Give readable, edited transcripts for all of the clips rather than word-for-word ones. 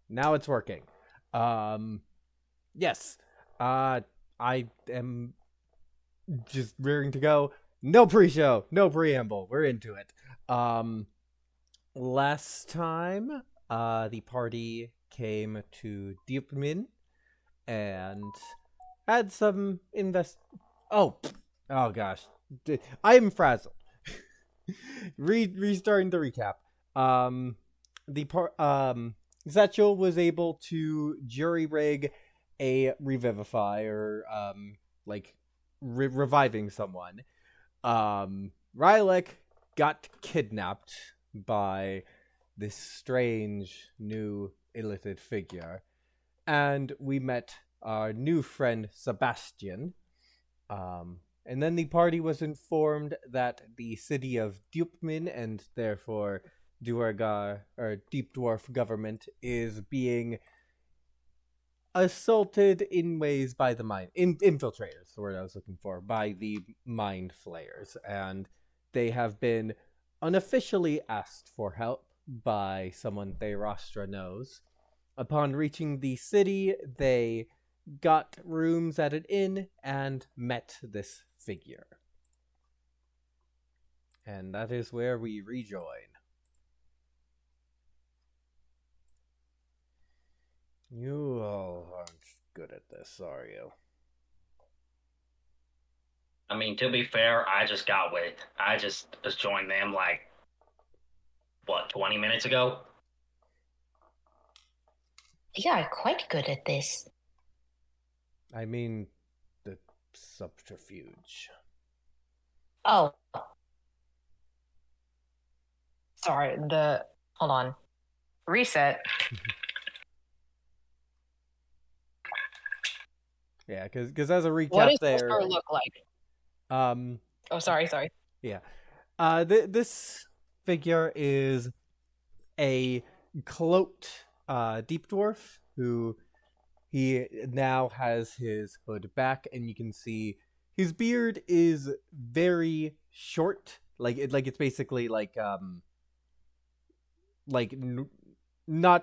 Now it's working. Yes. I am just rearing to go. No pre-show, no preamble. We're into it. Um, Last time, the party came to Deepmin and had some Oh, oh gosh, I am frazzled. Restarting the recap. Um, the part Zetchel was able to jury rig a revivify or like reviving someone. Rylek got kidnapped by this strange new illithid figure, and we met our new friend Sebastian. And then the party was informed that the city of Dupmin and therefore Duergar or Deep Dwarf government is being assaulted in ways by the infiltrators, the word I was looking for, by the mind flayers, and they have been unofficially asked for help by someone Theirostra knows. Upon reaching the city, they got rooms at an inn and met this figure. And that is where we rejoin. You all aren't good at this, are you? I mean, to be fair, I just joined them like, 20 minutes ago? We are quite good at this. I mean, the subterfuge. Oh. Sorry, hold on. Reset. Yeah, because as a recap, what does there. Whisper look like? Oh, sorry. Yeah. This figure is a cloaked deep dwarf who he now has his hood back, and you can see his beard is very short. It's basically not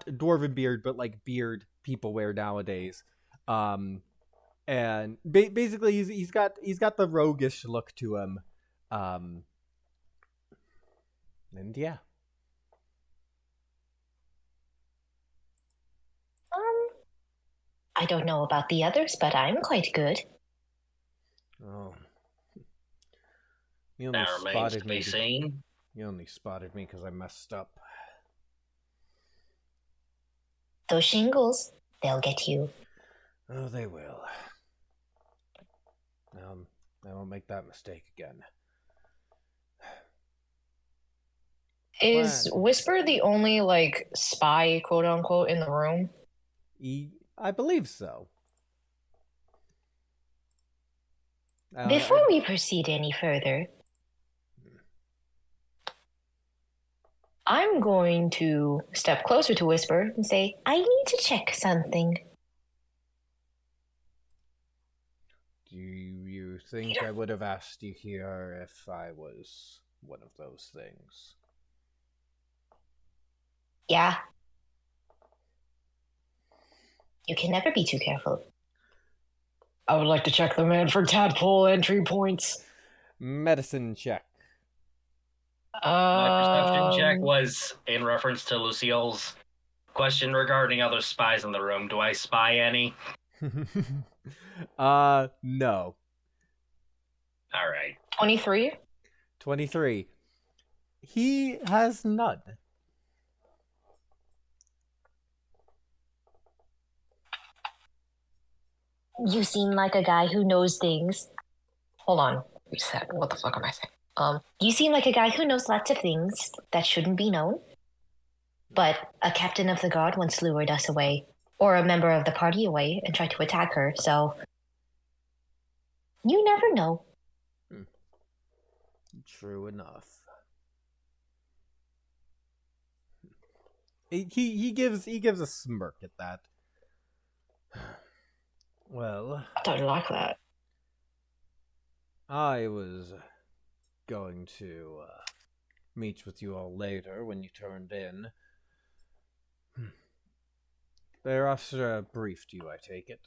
dwarven beard, but like beard people wear nowadays. And basically he's got the roguish look to him. And yeah. I don't know about the others, but I'm quite good. Oh. You only That remains spotted to be me. seen. You only spotted me because I messed up. Those shingles, they'll get you. Oh, they will. I won't make that mistake again. Is Plan. Whisper the only, like, spy, quote unquote, in the room? I believe so. Before we proceed any further, I'm going to step closer to Whisper and say, I need to check something. Do you think I would have asked you here if I was one of those things? Yeah. You can never be too careful. I would like to check the man for tadpole entry points. Medicine check. My perception check was in reference to Lucille's question regarding other spies in the room. Do I spy any? No. All right. 23? 23. He has none. You seem like a guy who knows things. Hold on. Reset. What the fuck am I saying? You seem like a guy who knows lots of things that shouldn't be known. But a captain of the guard once lured us away, or a member of the party away, and tried to attack her, so. You never know. True enough. He gives a smirk at that. Well, I don't like that. I was going to meet with you all later when you turned in. Therastra briefed you, I take it.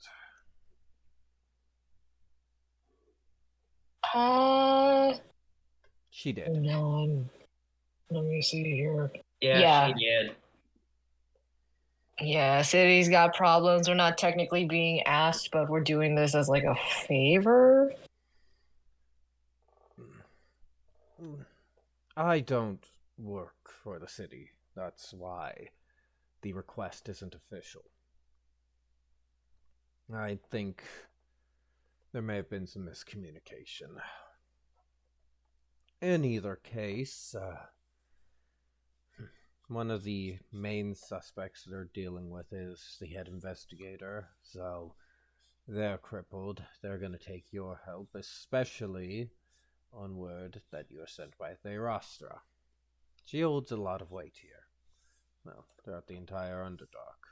She did. No, let me see here. Yeah, Yeah. she did. Yeah, city's got problems. We're not technically being asked, but we're doing this as like a favor. I don't work for the city. That's why the request isn't official. I think there may have been some miscommunication. In either case, one of the main suspects they're dealing with is the head investigator, so they're crippled. They're going to take your help, especially on word that you're sent by Therastra. She holds a lot of weight here. Well, throughout the entire Underdark.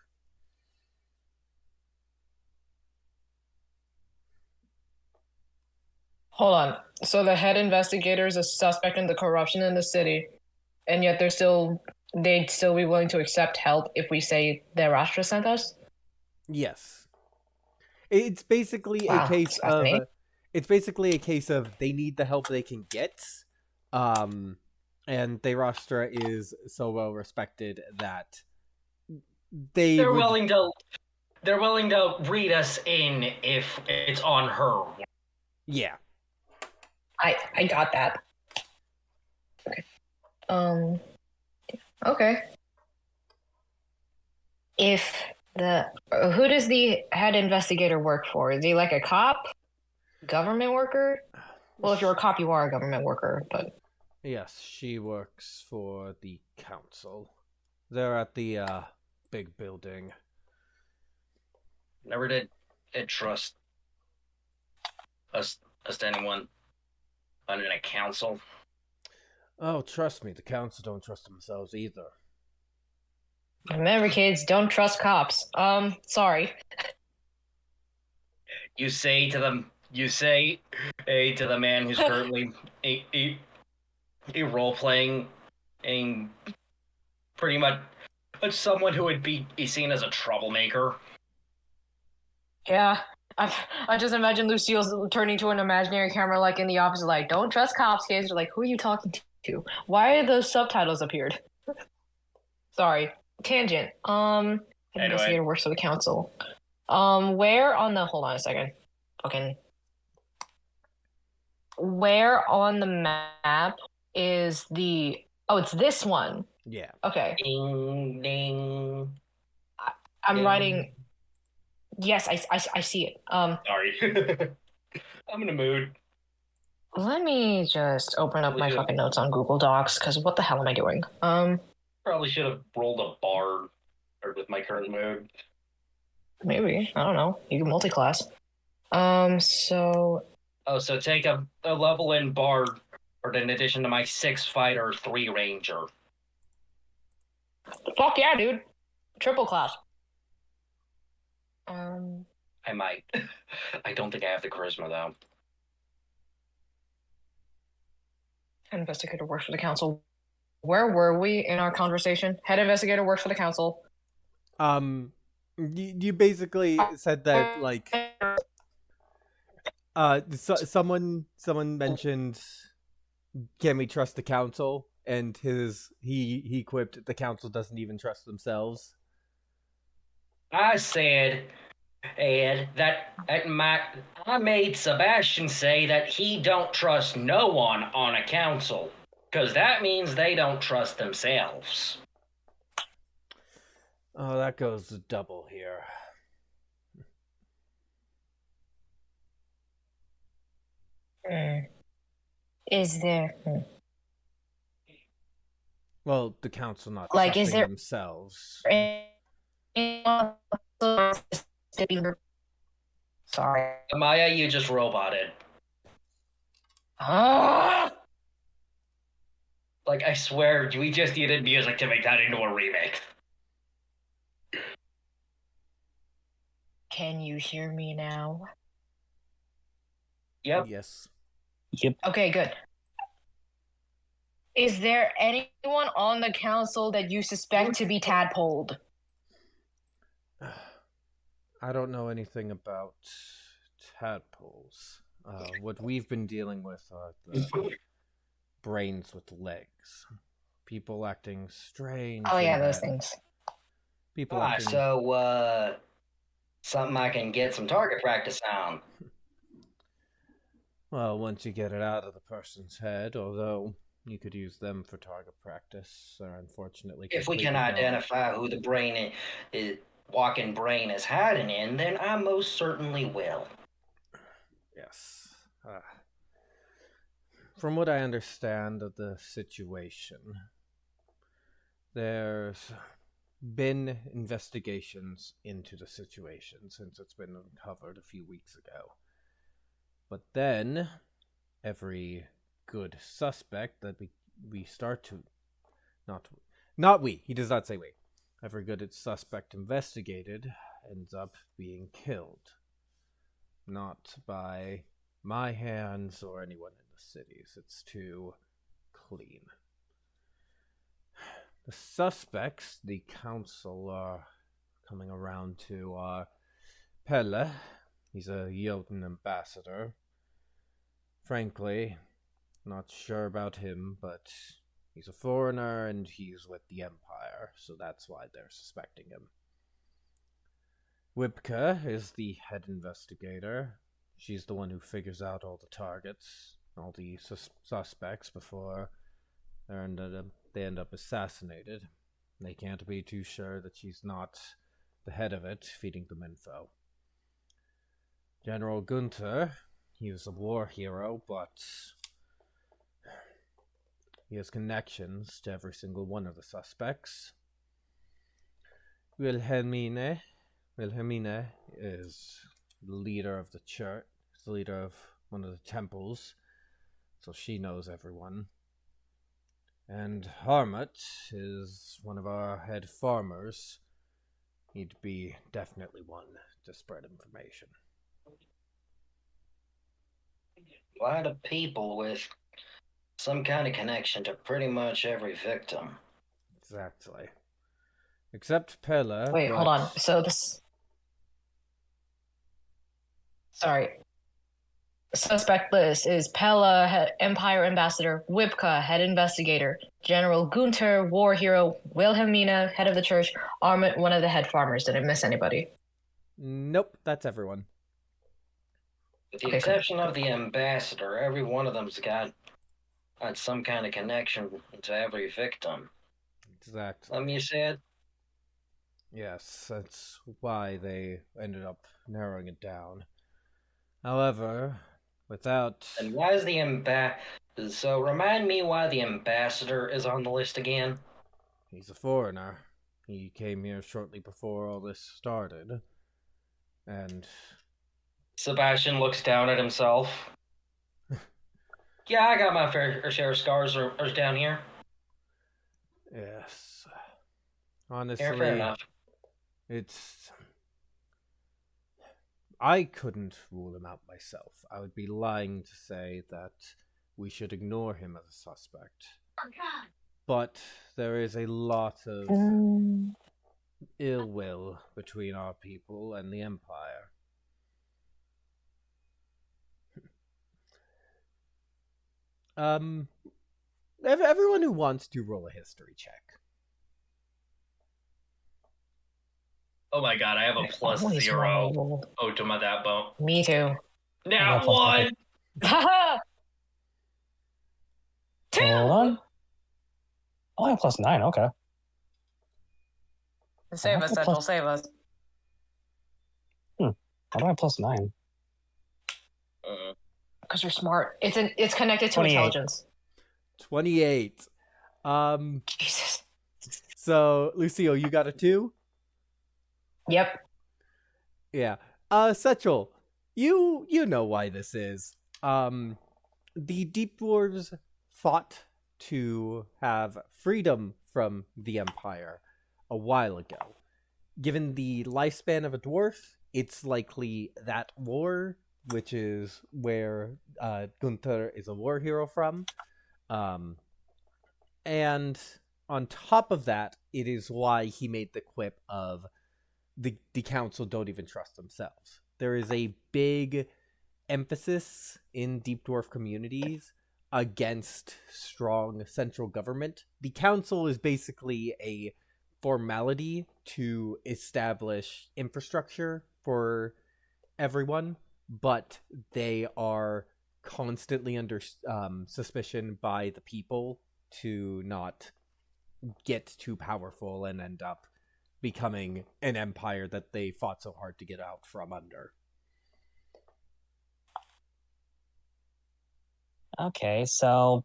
Hold on. So the head investigator is a suspect in the corruption in the city, and yet they'd still be willing to accept help if we say Therastra sent us? Yes. It's basically Wow, a case that's fascinating. of it's basically a case of they need the help they can get. And Therastra is so well respected that They're willing to read us in if it's on her. Yeah. I got that. Okay. Okay. If who does the head investigator work for? Is he like a cop? Government worker? Well, if you're a cop, you are a government worker, but Yes, she works for the council. They're at the big building. Never did trust us to anyone under a council. Oh, trust me, the council don't trust themselves either. remember, kids, don't trust cops. Sorry. You say to the man who's currently a role playing, a pretty much someone who would be seen as a troublemaker. Yeah. I just imagine Lucille's turning to an imaginary camera like in The Office, like, don't trust cops, kids. You're like, who are you talking to? Why are those subtitles appeared? Sorry. Tangent. Investigator works for the council. Where on the hold on a second. Where on the map is the it's this one. Yeah. Okay. Ding ding. I'm ding. writing. Yes, I see it. Sorry. I'm in a mood. Let me just open up my fucking notes on Google Docs, because what the hell am I doing? Probably should have rolled a bard with my current mood. Maybe. I don't know. You can multi-class. So So take a level in bard in addition to my 6 fighter, 3 ranger. fuck yeah, dude. Triple class. I might. I don't think I have the charisma though. Investigator works for the council. Where were we in our conversation? Head investigator works for the council. You basically said that like someone mentioned, can we trust the council? And he quipped, the council doesn't even trust themselves. I said, Ed, that I made Sebastian say that he don't trust no one on a council, because that means they don't trust themselves. Oh, that goes double here. Is there Well, the council not like trusting is there themselves. Sorry. Amaya, you just roboted. Like, I swear, we just needed music to make that into a remix. Can you hear me now? Yep. Yes. Yep. Okay, good. Is there anyone on the council that you suspect to be tadpoled? I don't know anything about tadpoles. What we've been dealing with are the brains with legs. People acting strange. Oh yeah, and those that things. People acting. So, something I can get some target practice on. Well, once you get it out of the person's head, although you could use them for target practice, they're unfortunately If we completely can gone. identify who the walking brain is hiding in, then I most certainly will. Yes. From what I understand of the situation, there's been investigations into the situation since it's been uncovered a few weeks ago. But then, every good suspect that we start to... Not we, he does not say we. Every good suspect investigated ends up being killed. Not by my hands or anyone in the cities. It's too clean. The suspects the council are coming around to are Pelle. He's a Jotun ambassador. Frankly, not sure about him, but he's a foreigner and he's with the Empire, so that's why they're suspecting him. Wibke is the head investigator. She's the one who figures out all the targets, all the suspects before they end up assassinated. They can't be too sure that she's not the head of it, feeding them info. General Gunther, he was a war hero, but he has connections to every single one of the suspects. Wilhelmine is the leader of the church, the leader of one of the temples, so she knows everyone. And Harmut is one of our head farmers. He'd be definitely one to spread information. A lot of people with some kind of connection to pretty much every victim. Exactly. Except Pelle. Wait, hold on. So this... Sorry. Suspect list is Pella, Empire Ambassador, Wibka, Head Investigator, General Gunther, War Hero, Wilhelmina, Head of the Church, Armut, one of the head farmers. Did I miss anybody? Nope, that's everyone. With the exception of the Ambassador, every one of them's got some kind of connection to every victim. Exactly. You said? Yes, that's why they ended up narrowing it down. However, without... And why is the So remind me why the Ambassador is on the list again? He's a foreigner. He came here shortly before all this started. And... Sebastian looks down at himself. Yeah, I got my fair share of scars are down here. Yes. Honestly, fair enough. It's... I couldn't rule him out myself. I would be lying to say that we should ignore him as a suspect. But there is a lot of ill will between our people and the Empire. Everyone who wants to roll a history check. Oh my god, I have a plus +0. Oh, to my that bone. Me too. Now one! Haha! Hold on. Oh, I have +9, okay. Save us, Central, save us. How do I have +9? Because you're smart. It's connected to 28. intelligence. 28. Jesus. So, Lucio, you got a 2? Yep. Yeah. Setchel, you know why this is. The Deep Dwarves fought to have freedom from the Empire a while ago. Given the lifespan of a dwarf, it's likely that war, which is where Gunther is a war hero from. And on top of that, it is why he made the quip of the council don't even trust themselves. There is a big emphasis in Deep Dwarf communities against strong central government. The council is basically a formality to establish infrastructure for everyone, but they are constantly under suspicion by the people to not get too powerful and end up becoming an empire that they fought so hard to get out from under. Okay, so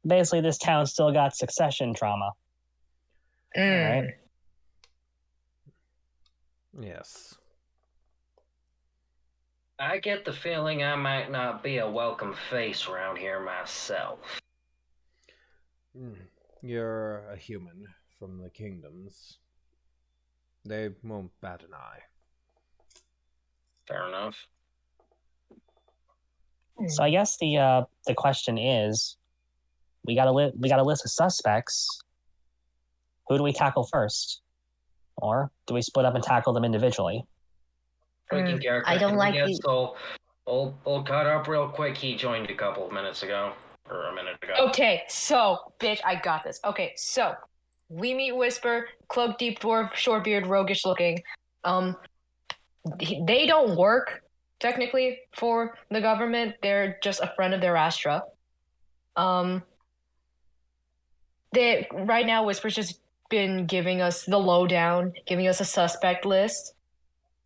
basically this town still got succession trauma. Mm. Right. Yes. I get the feeling I might not be a welcome face around here myself. You're a human from the kingdoms. They won't bat an eye. Fair enough. So I guess the question is, we got a list of suspects. Who do we tackle first, or do we split up and tackle them individually? Freaking character. I don't like the. the. So, we'll cut up real quick. He joined a couple of minutes ago, or a minute ago. Okay, so bitch, I got this. Okay, so we meet Whisper, cloaked deep dwarf, short beard, roguish looking. They don't work technically for the government. They're just a friend of their Astra. They right now Whisper's just been giving us the lowdown, giving us a suspect list.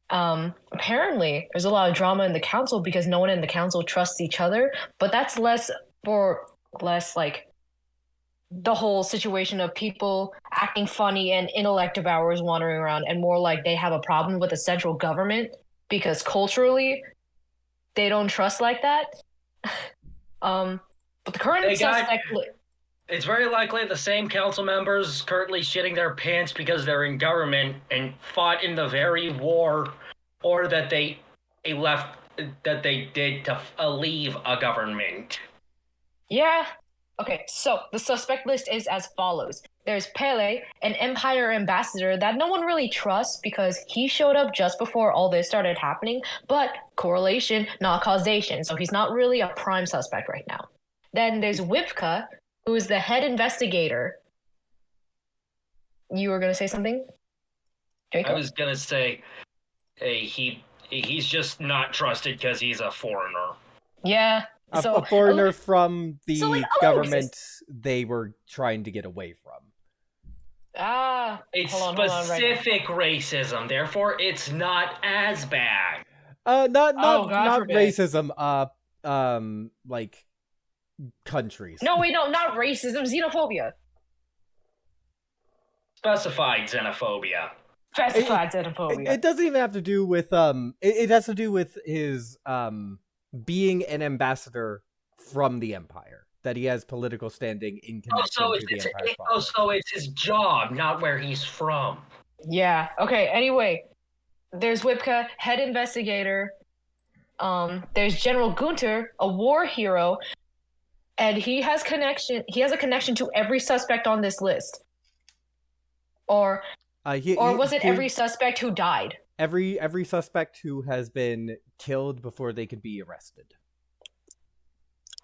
Apparently there's a lot of drama in the council because no one in the council trusts each other, but that's less like the whole situation of people acting funny and intellect devourers wandering around, and more like they have a problem with the central government because culturally they don't trust like that. But the current suspect. It's very likely the same council members currently shitting their pants because they're in government and fought in the very war, or that they did to leave a government. Yeah. Okay, so the suspect list is as follows. There's Pele, an Empire ambassador that no one really trusts because he showed up just before all this started happening, but correlation, not causation, so he's not really a prime suspect right now. Then there's Wipka, who is the head investigator. You were going to say something, Jacob? I was gonna say, he's just not trusted because he's a foreigner. Yeah. So, a foreigner from the government racist. they were trying to get away from. It's hold on, specific racism, therefore it's not as bad. Not forbid. racism. Like countries. No, wait, no, not racism, xenophobia. Specified xenophobia. Specified xenophobia. It doesn't even have to do with It has to do with his being an ambassador from the Empire. That he has political standing in connection to the Empire. So it's his job, not where he's from. Yeah. Okay. Anyway, there's Wipka, head investigator. There's General Gunter, a war hero, and he has a connection to every suspect on this list. Or was it every suspect who died? Every suspect who has been killed before they could be arrested.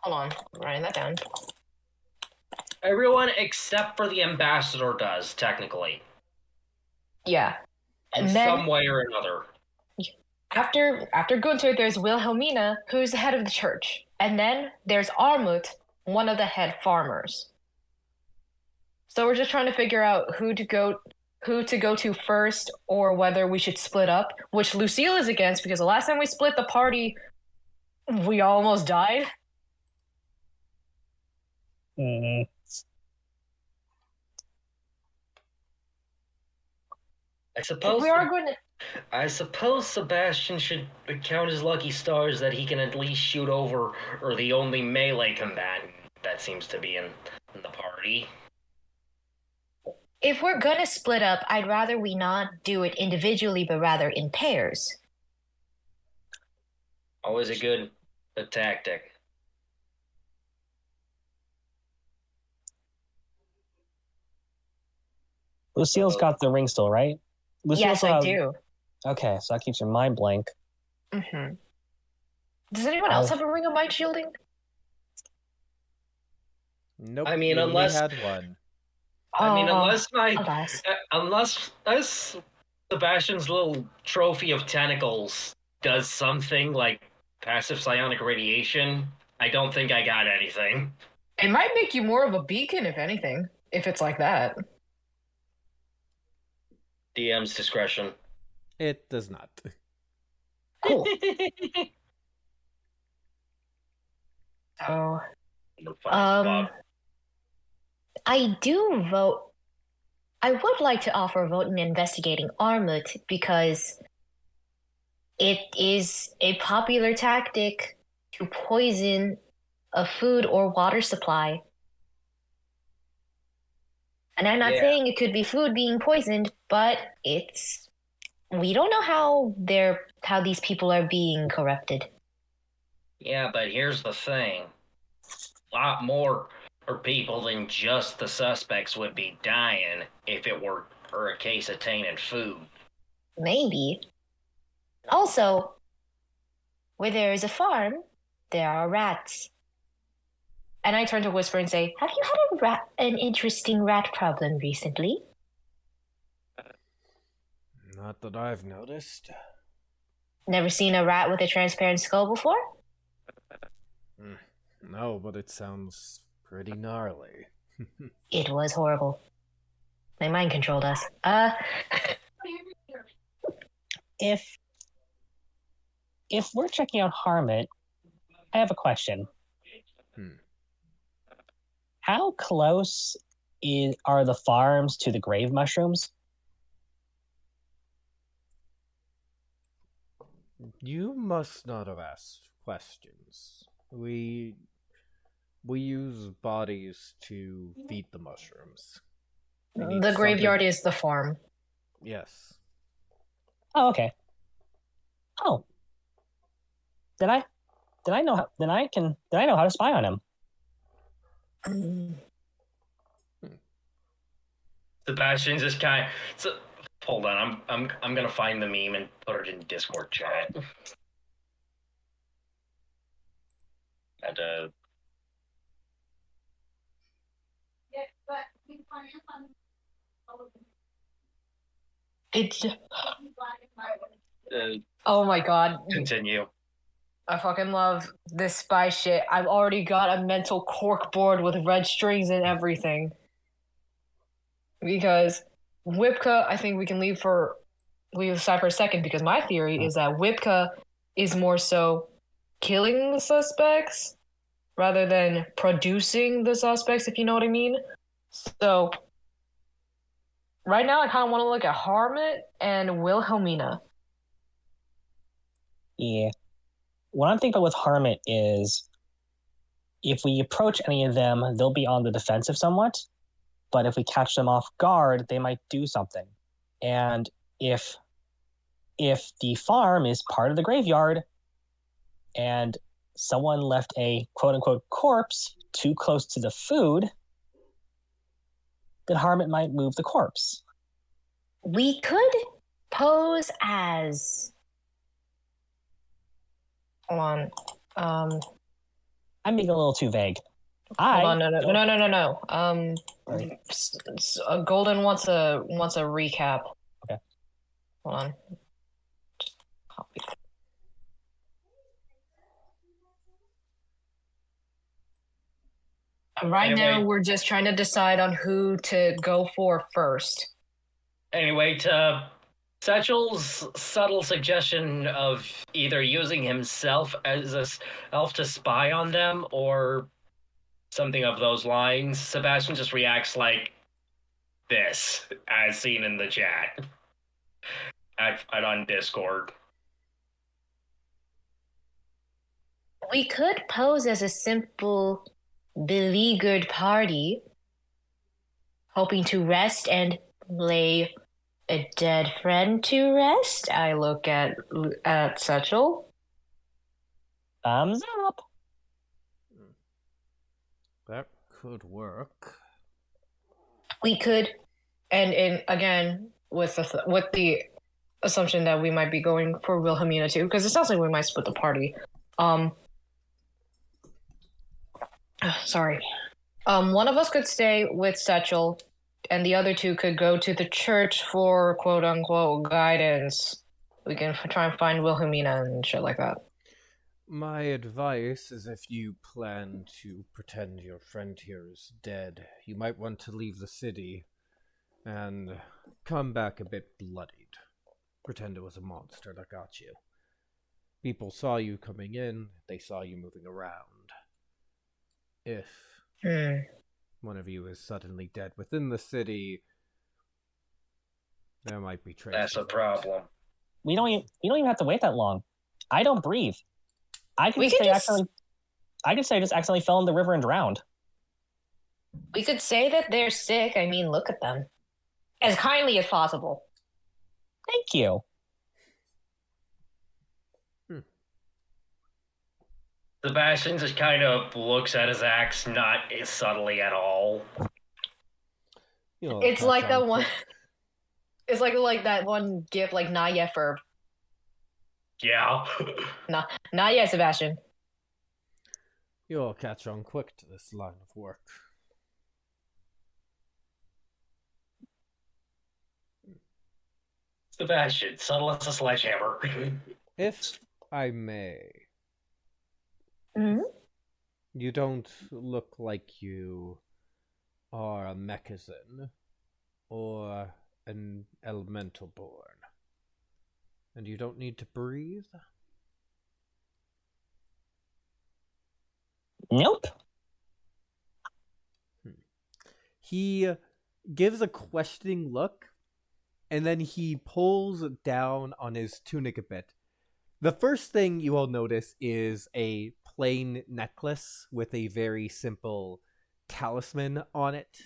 Hold on, I'm writing that down. Everyone except for the ambassador does, technically. Yeah. In And then, some way or another. After Gunther, there's Wilhelmina, who's the head of the church. And then there's Armut, one of the head farmers. So we're just trying to figure out who to go to first, or whether we should split up, which Lucille is against because the last time we split the party, we almost died. Mm. I suppose Sebastian should count his lucky stars that he can at least shoot over, or the only melee combatant that seems to be in the party. If we're gonna split up, I'd rather we not do it individually, but rather in pairs. Always a tactic. Lucille's got the ring still, right? Lucy Yes, also I have- do. Okay, so that keeps your mind blank. Mm-hmm. Does anyone else have a ring of mind shielding? Nope. I mean, you only unless- had one. I mean, Oh, unless Sebastian's little trophy of tentacles does something like passive psionic radiation, I don't think I got anything. it might make you more of a beacon, if anything, if it's like that. DM's discretion. It does not. Cool. So, I do vote. I would like to offer a vote in investigating Armut because it is a popular tactic to poison a food or water supply. And I'm not Yeah. saying it could be food being poisoned, but we don't know how these people are being corrupted. Yeah, but here's the thing. A lot more people than just the suspects would be dying if it were a case of tainted food. Maybe. Also, where there is a farm, there are rats. And I turn to Whisper and say, have you had an interesting rat problem recently? Not that I've noticed. Never seen a rat with a transparent skull before? No, but it sounds pretty gnarly. It was horrible. My mind controlled us. If we're checking out Harmit, I have a question. How close are the farms to the grave mushrooms? You must not have asked questions. We use bodies to feed the mushrooms. We need The graveyard something- is the farm. Yes. Oh, okay. Oh. Did I know how to spy on him? Sebastian's just kind of. So, hold on, I'm gonna find the meme and put it in Discord chat. And Oh my god. continue. I fucking love this spy shit. I've already got a mental cork board with red strings and everything. Because Whipka, I think we can leave aside for a second, because my theory is that Whipka is more so killing the suspects rather than producing the suspects, if you know what I mean. So right now I kind of want to look at Harmit and Wilhelmina. Yeah. What I'm thinking about with Harmit is if we approach any of them, they'll be on the defensive somewhat. But if we catch them off guard, they might do something. And if the farm is part of the graveyard and someone left a quote-unquote corpse too close to the food, then Harmit might move the corpse. We could pose as... Hold on. I'm being a little too vague. Hold on, no. Golden wants a recap. Okay. Hold on. Copy. Right now, Anyway. we're just trying to decide on who to go for first. Anyway, to Satchel's subtle suggestion of either using himself as a elf to spy on them or something of those lines, Sebastian just reacts like this, as seen in the chat on Discord. We could pose as a simple, beleaguered party, hoping to rest and lay a dead friend to rest. I look at Satchel. Thumbs up. That could work. We could, and again, with the assumption that we might be going for Wilhelmina too, because it sounds like we might split the party. Sorry. One of us could stay with Satchel, and the other two could go to the church for quote unquote guidance. We can try and find Wilhelmina and shit like that. My advice is if you plan to pretend your friend here is dead, you might want to leave the city and come back a bit bloodied. Pretend it was a monster that got you. People saw you coming in, they saw you moving around. If one of you is suddenly dead within the city, there might be traces. That's a problem. We don't even have to wait that long. I don't breathe. I can say I just accidentally fell in the river and drowned. We could say that they're sick. I mean, look at them. As kindly as possible. Thank you. Sebastian just kind of looks at his axe, not as subtly at all. It's like that one. It's like that one gif, like not yet for. Yeah. No, not yet, Sebastian. You'll catch on quick to this line of work. Sebastian, subtle as a sledgehammer. If I may. Mm-hmm. You don't look like you are a Mechazin or an elemental born. And you don't need to breathe? Nope. He gives a questioning look, and then he pulls down on his tunic a bit. The first thing you all notice is a plain necklace with a very simple talisman on it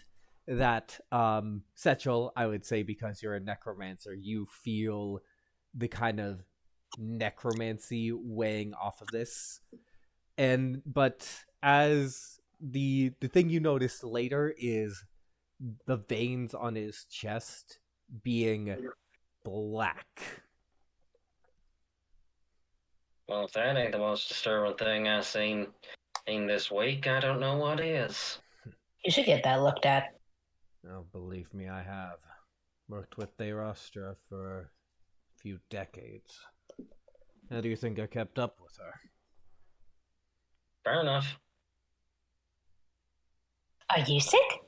that, Setchel, I would say because you're a necromancer, you feel the kind of necromancy weighing off of this. But as the thing you notice later is the veins on his chest being black. Well, if that ain't the most disturbing thing I've seen in this week, I don't know what is. You should get that looked at. Oh, believe me, I have. Worked with Theirostra for a few decades. How do you think I kept up with her? Fair enough. Are you sick?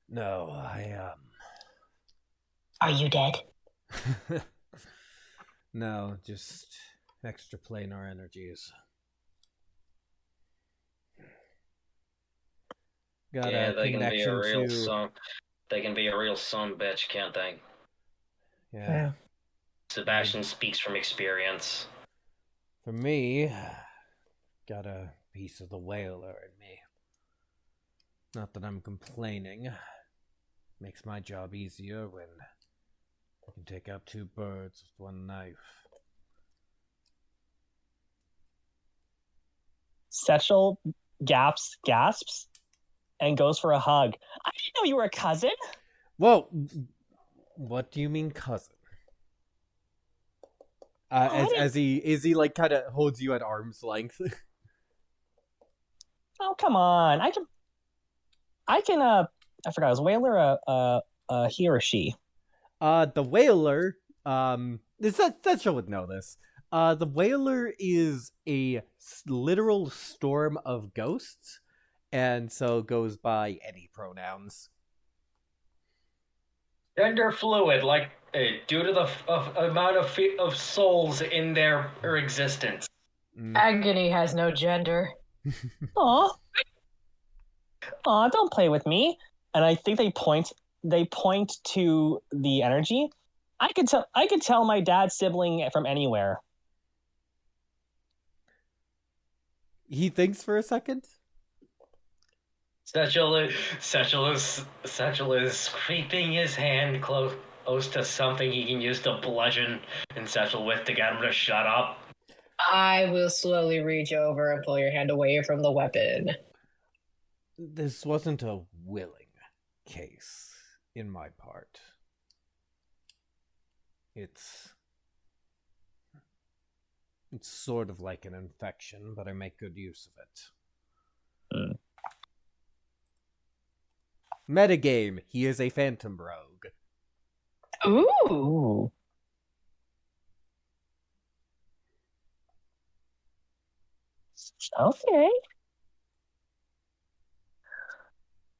No, I Are you dead? No, just extraplanar energies. Got Yeah, a they can be a connection real to... son. They can be a real son bitch, can't they? Yeah. Sebastian speaks from experience. For me, got a piece of the whaler in me. Not that I'm complaining. Makes my job easier when I can take out two birds with one knife. Setchel gasps, and goes for a hug. I didn't know you were a cousin. Whoa! What do you mean, cousin? As he like kind of holds you at arm's length. Oh, come on! I forgot. Is Whaler a he or she? The whaler. That show would know this. The whaler is a literal storm of ghosts, and so goes by any pronouns. Gender fluid, like due to the amount of souls in their existence. Agony has no gender. Aw, don't play with me. And I think they point to the energy. I could tell my dad's sibling from anywhere. He thinks for a second. Satchel is creeping his hand close to something he can use to bludgeon and Satchel with to get him to shut up. I will slowly reach over and pull your hand away from the weapon. This wasn't a willing case in my part. It's sort of like an infection, but I make good use of it. Metagame. He is a phantom rogue. Ooh. Ooh. Okay.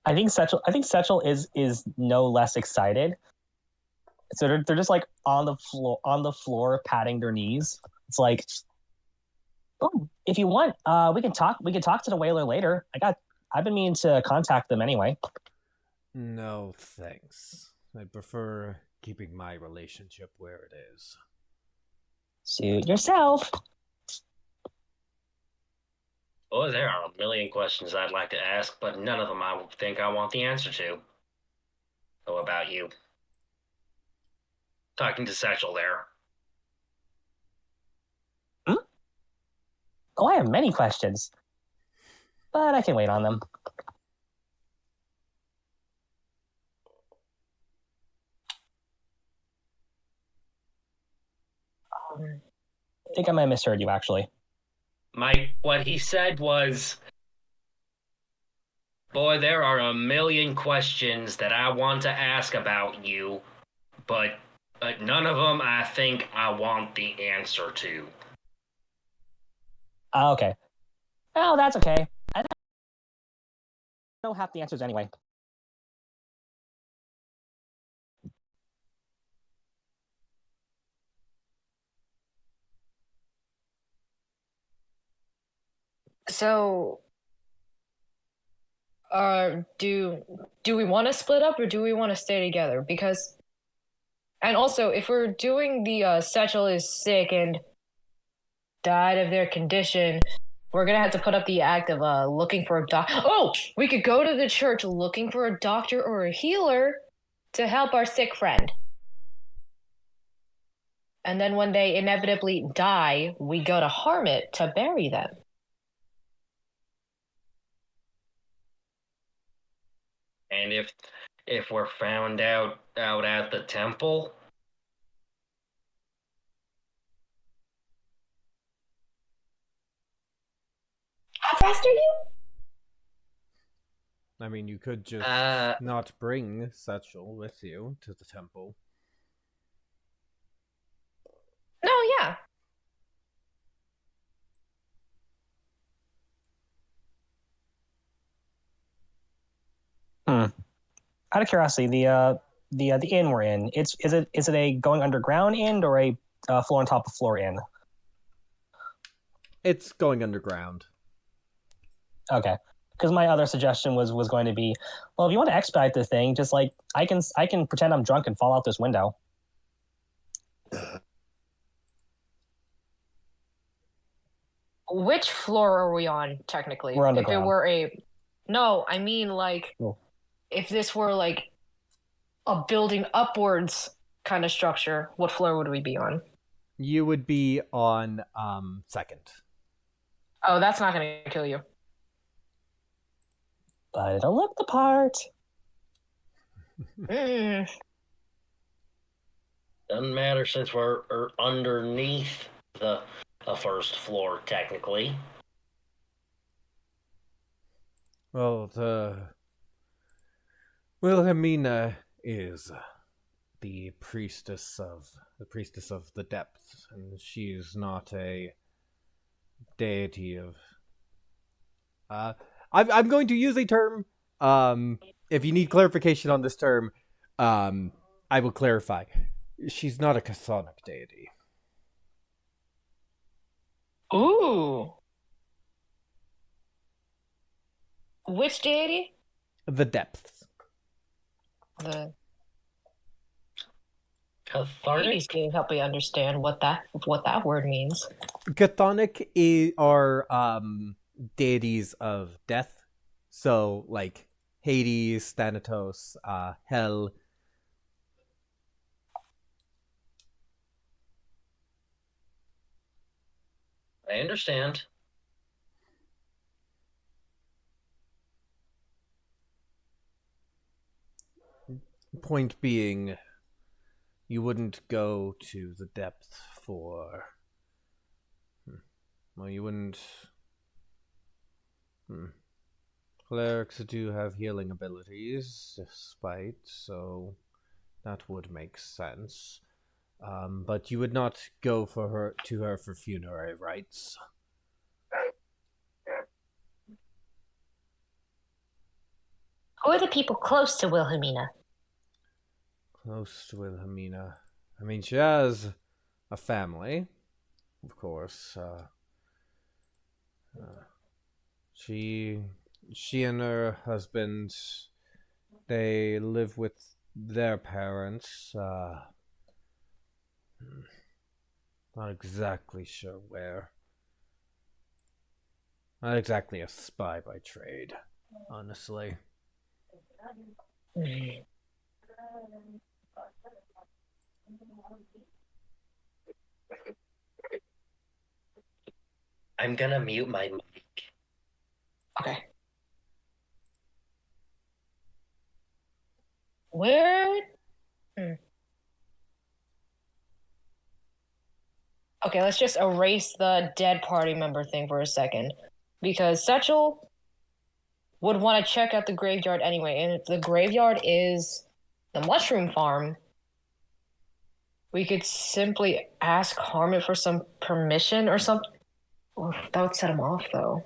I think Setchel is no less excited. So they're just like on the floor patting their knees. It's like, oh, if you want, we can talk to the whaler later. I've been meaning to contact them anyway. No, thanks. I prefer keeping my relationship where it is. Suit yourself. Boy, there are a million questions I'd like to ask, but none of them I think I want the answer to. Oh, about you. Talking to Satchel there. Oh, I have many questions, but I can wait on them. I think I might have misheard you, actually. What he said was, boy, there are a million questions that I want to ask about you, but none of them I think I want the answer to. Okay. Oh, that's okay. I know half the answers anyway. So, do we want to split up or do we want to stay together? Because, and also, if we're doing the Satchel is sick and died of their condition, we're gonna have to put up the act of looking for a doc. Oh, we could go to the church looking for a doctor or a healer to help our sick friend. And then when they inevitably die, we go to Harmit to bury them. And if we're found out at the temple, How fast are you? I mean, you could just not bring Satchel with you to the temple. No, yeah. Out of curiosity, the inn we're in, is it a going underground inn or a floor on top of floor inn? It's going underground. Okay. Because my other suggestion was going to be, well, if you want to expedite this thing, just like I can pretend I'm drunk and fall out this window. Which floor are we on, technically? We're If it underground. were no, I mean, like, Oh. if this were like a building upwards kind of structure, what floor would we be on? You would be on second. Oh, that's not gonna kill you. But it'll look the part. Mm. doesn't matter since we're underneath the first floor, technically. Well, Wilhelmina is the priestess of the depths, and she's not a deity of. I'm going to use a term. If you need clarification on this term, I will clarify. She's not a chthonic deity. Ooh. Which deity? The depths. The Cathartic? Hades can help me understand what that word means. Chthonic are deities of death, so like Hades, Thanatos, Hell. I understand. Point being, you wouldn't go to the depth for. Well, you wouldn't. Clerics do have healing abilities, despite, so that would make sense. But you would not go to her for funerary rites. Who are the people close to Wilhelmina? Close to Wilhelmina. I mean, she has a family, of course. She and her husband, they live with their parents. Not exactly sure where. Not exactly a spy by trade, honestly. I'm gonna mute my mic. Okay. Where? Okay, let's just erase the dead party member thing for a second. Because Satchel would want to check out the graveyard anyway. And if the graveyard is the mushroom farm, we could simply ask Harmon for some permission or something. Oh, that would set him off, though.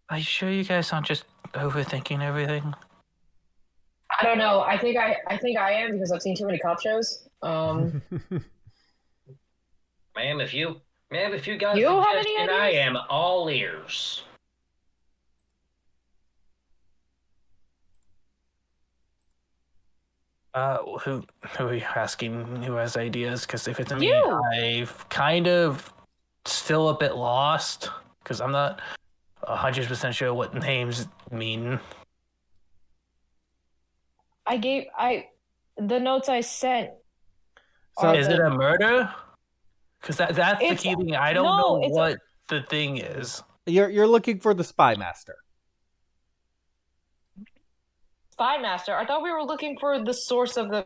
Are you sure you guys aren't just overthinking everything? I don't know. I think I am because I've seen too many cop shows. Ma'am, if you got a You have any suggestion, I ideas? am all ears. Who are you asking who has ideas? Because if it's me, You! I've kind of still a bit lost because I'm not 100% sure what names mean. The notes I sent. So Is it a murder? Because that's the It's- key thing. I don't no, know it's what the thing is. you're looking for the spy master. Spy Master. I thought we were looking for the source of the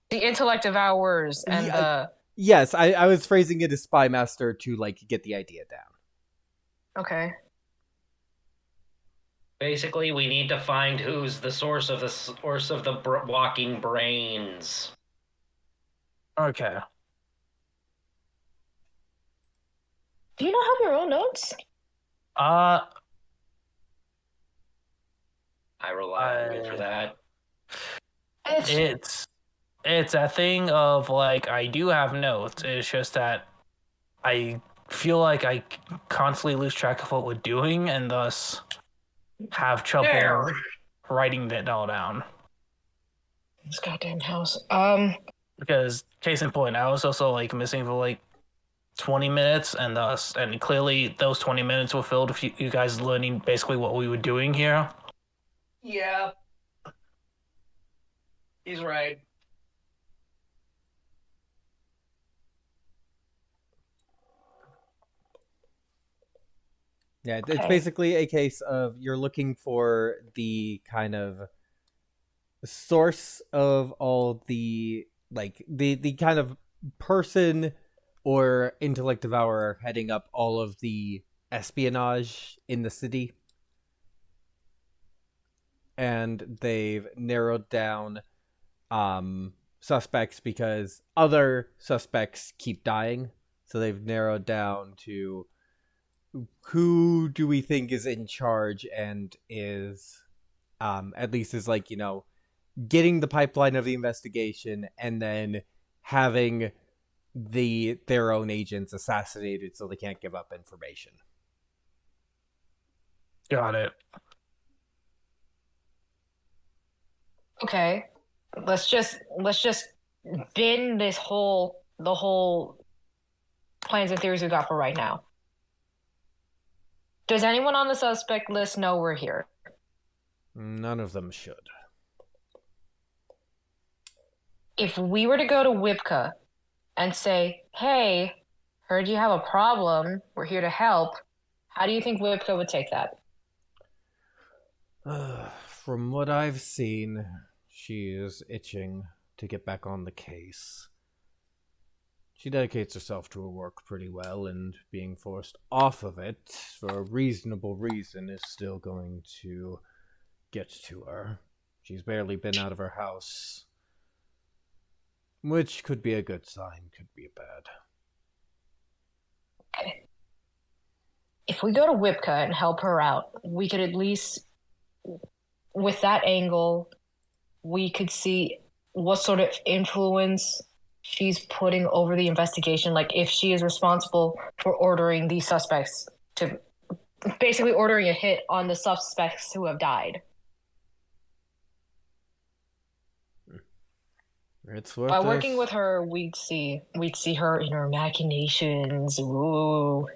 intellect of ours and Yeah, the. Yes, I was phrasing it as spy master to like get the idea down. Okay. Basically, we need to find who's the source of the walking brains. Okay. Do you not have your own notes? I rely on you for that. It's a thing of like I do have notes. It's just that I feel like I constantly lose track of what we're doing and thus have trouble There. writing it all down. This goddamn house. Because case in point, I was also like missing for like 20 minutes and clearly those 20 minutes were filled with you guys learning basically what we were doing here. Yeah. He's right. Yeah, it's Okay. basically a case of you're looking for the kind of source of all the like the kind of person or intellect devourer heading up all of the espionage in the city. And they've narrowed down suspects because other suspects keep dying. So they've narrowed down to who do we think is in charge and is at least is like, you know, getting the pipeline of the investigation and then having their own agents assassinated so they can't give up information. Got it. Okay. Let's just bin the whole plans and theories we got for right now. Does anyone on the suspect list know we're here? None of them should. If we were to go to Wipka and say, hey, heard you have a problem, we're here to help, how do you think Wipka would take that? From what I've seen, she is itching to get back on the case. She dedicates herself to her work pretty well, and being forced off of it for a reasonable reason is still going to get to her. She's barely been out of her house, which could be a good sign, could be bad. Okay. If we go to Whipka and help her out, we could at least, with that angle, we could see what sort of influence she's putting over the investigation. Like, if she is responsible for ordering these suspects to, basically ordering a hit on the suspects who have died. It's worth By it. working with her, we'd see her in her machinations. Ooh.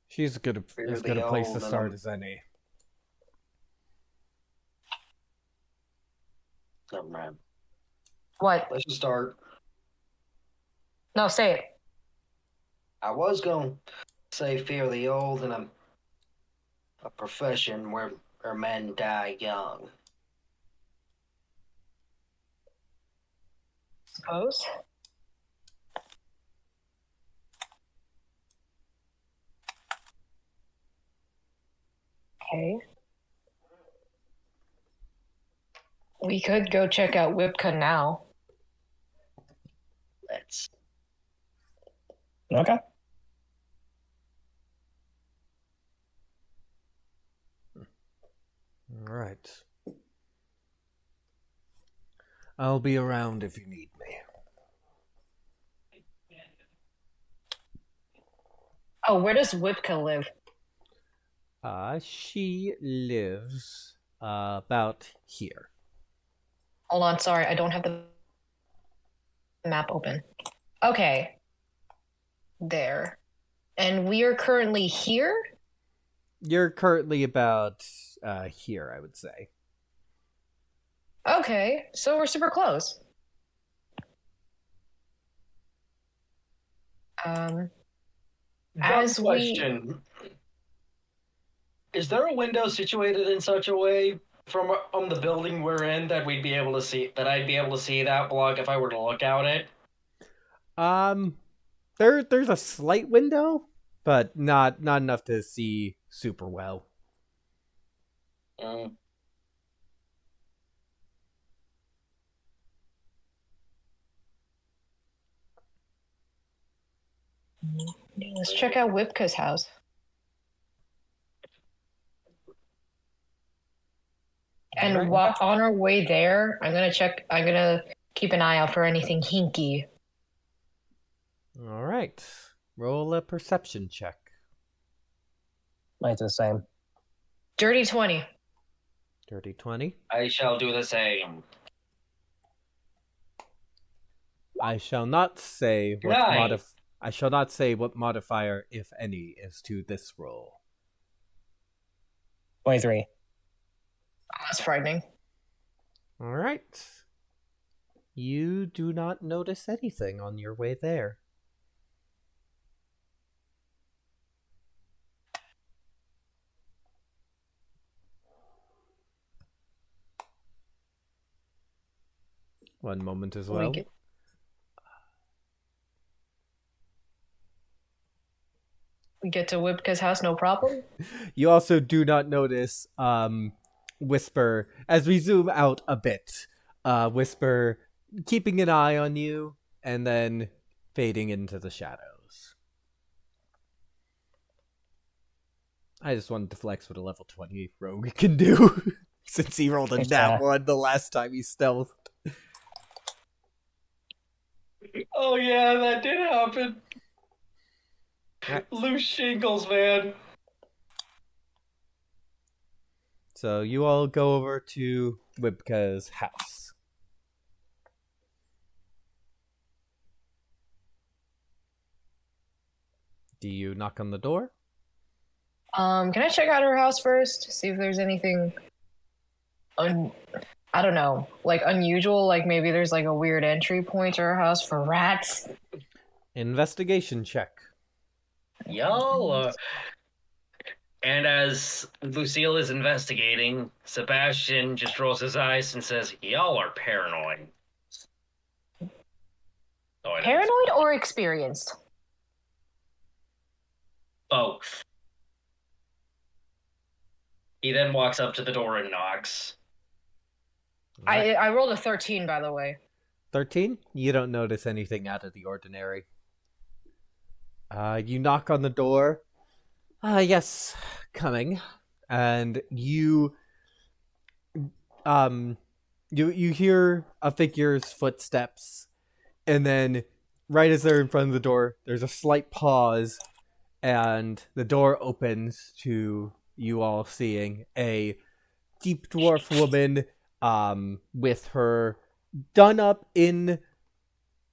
She's as good a place to old, start and as any. Never mind. What? Let's just start. No, say it. I was going to say fairly old in a profession where men die young. Suppose. Okay. We could go check out Whipka now. Let's. Okay. All right. I'll be around if you need me. Oh, where does Whipka live? She lives about here. Hold on, sorry, I don't have the map open. Okay. There. And we are currently here? You're currently about here, I would say. Okay, so we're super close. Dumb As we... question. Is there a window situated in such a way from the building we're in that we'd be able to see, that I'd be able to see that block if I were to look out it? There's a slight window, but not enough to see super well. Let's check out Whipka's house. And Alright. on our way there, I'm gonna keep an eye out for anything hinky. All right. Roll a perception check. Mine's the same. Dirty 20. Dirty 20. I shall do the same. I shall not say what Nice. I shall not say what modifier, if any, is to this roll. 23. Oh, that's frightening. All right. You do not notice anything on your way there. One moment as well. We get to Whipka's house, no problem. You also do not notice Whisper, as we zoom out a bit, Whisper keeping an eye on you and then fading into the shadows. I just wanted to flex what a level 20 rogue can do since he rolled a nat one the last time he stealthed. Oh yeah, that did happen. Loose shingles, man. So you all go over to Whipka's house. Do you knock on the door? Can I check out her house first? See if there's anything I don't know, like unusual, like maybe there's like a weird entry point to her house for rats. Investigation check. Y'all And as Lucille is investigating, Sebastian just rolls his eyes and says, "Y'all are paranoid." Oh, I know it's Paranoid or experienced? both. He then walks up to the door and knocks. I rolled a 13, by the way. 13? You don't notice anything out of the ordinary. You knock on the door. Yes, coming. And you hear a figure's footsteps, and then right as they're in front of the door, there's a slight pause, and the door opens to you all seeing a deep dwarf woman with her done up in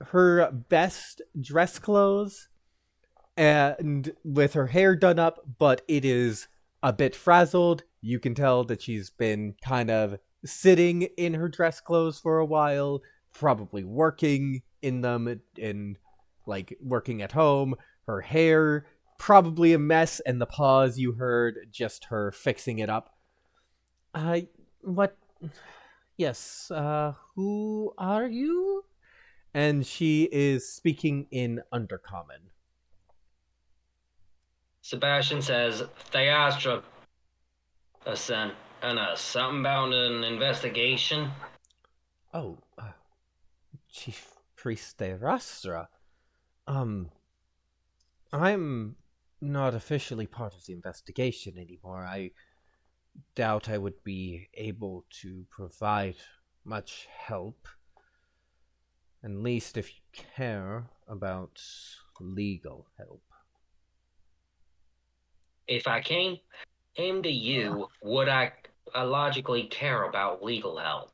her best dress clothes and with her hair done up, but it is a bit frazzled. You can tell that she's been kind of sitting in her dress clothes for a while, probably working in them and like working at home. Her hair probably a mess, and the pause you heard just her fixing it up. What? Yes, who are you? And she is speaking in Undercommon. Sebastian says, "Theastra, sent us something about an investigation." Oh, Chief Priest Theastra. I'm not officially part of the investigation anymore. I doubt I would be able to provide much help. At least if you care about legal help. If I came to you, would I logically care about legal help?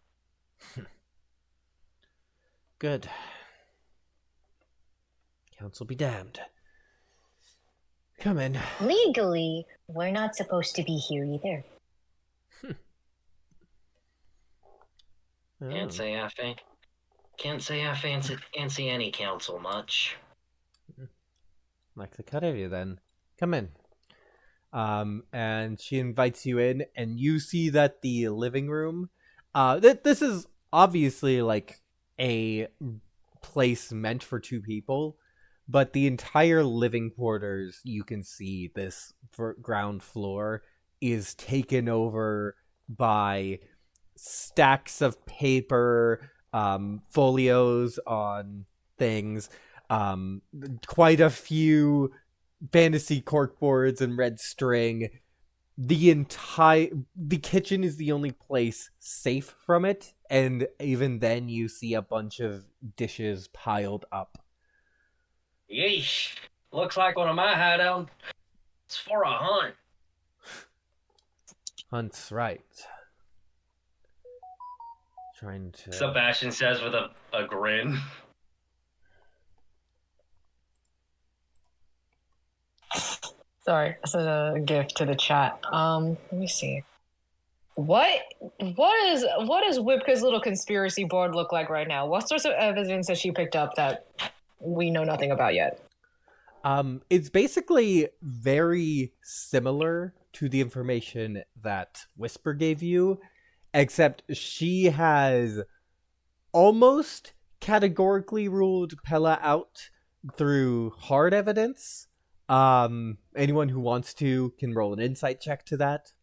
Good. Council be damned. Come in. Legally, we're not supposed to be here either. Oh. Can't say I fancy any council much. Like the cut of you, then. Come in. And she invites you in, and you see that the living room, this is obviously like a place meant for two people, but the entire living quarters, you can see this ground floor is taken over by stacks of paper, folios on things, quite a few fantasy corkboards and red string. The kitchen is the only place safe from it, and even then you see a bunch of dishes piled up. Yeesh. Looks like one of my hideouts. It's for a hunt. Hunt's right. Trying to... Sebastian says with a grin. Sorry, I sent a gift to the chat. Let me see. What does Wipka's little conspiracy board look like right now? What sorts of evidence has she picked up that we know nothing about yet? It's basically very similar to the information that Whisper gave you, except she has almost categorically ruled Pella out through hard evidence. Anyone who wants to can roll an insight check to that.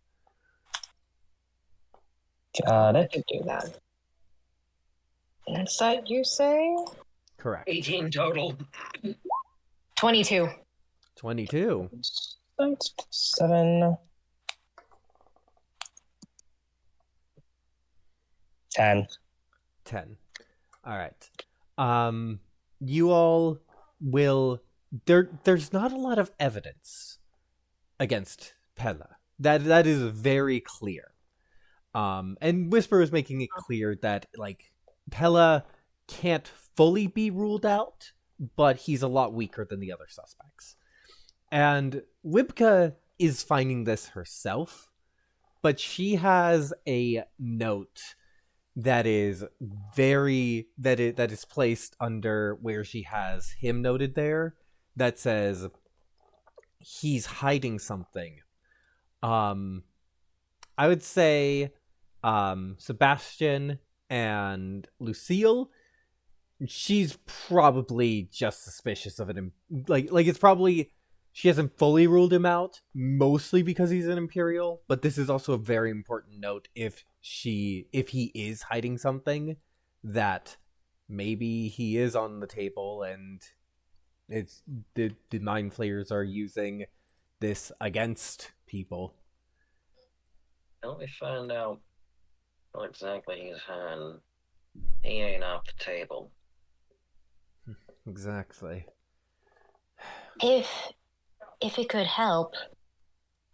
Got I it. could do that. Insight, you say? Correct. 18 total. 22. 22. 7. 10. 10. All right. You all will... There's not a lot of evidence against Pella. That is very clear. And Whisper is making it clear that, like, Pella can't fully be ruled out, but he's a lot weaker than the other suspects. And Wipka is finding this herself, but she has a note that is that is placed under where she has him noted there that says he's hiding something, I would say Sebastian and Lucille. She's probably just suspicious of it. Like it's probably she hasn't fully ruled him out, mostly because he's an Imperial. But this is also a very important note. If he is hiding something, that maybe he is on the table, and it's the Mind Flayers are using this against people. Let me find out what exactly he's hiding. He ain't off the table. Exactly. If it could help,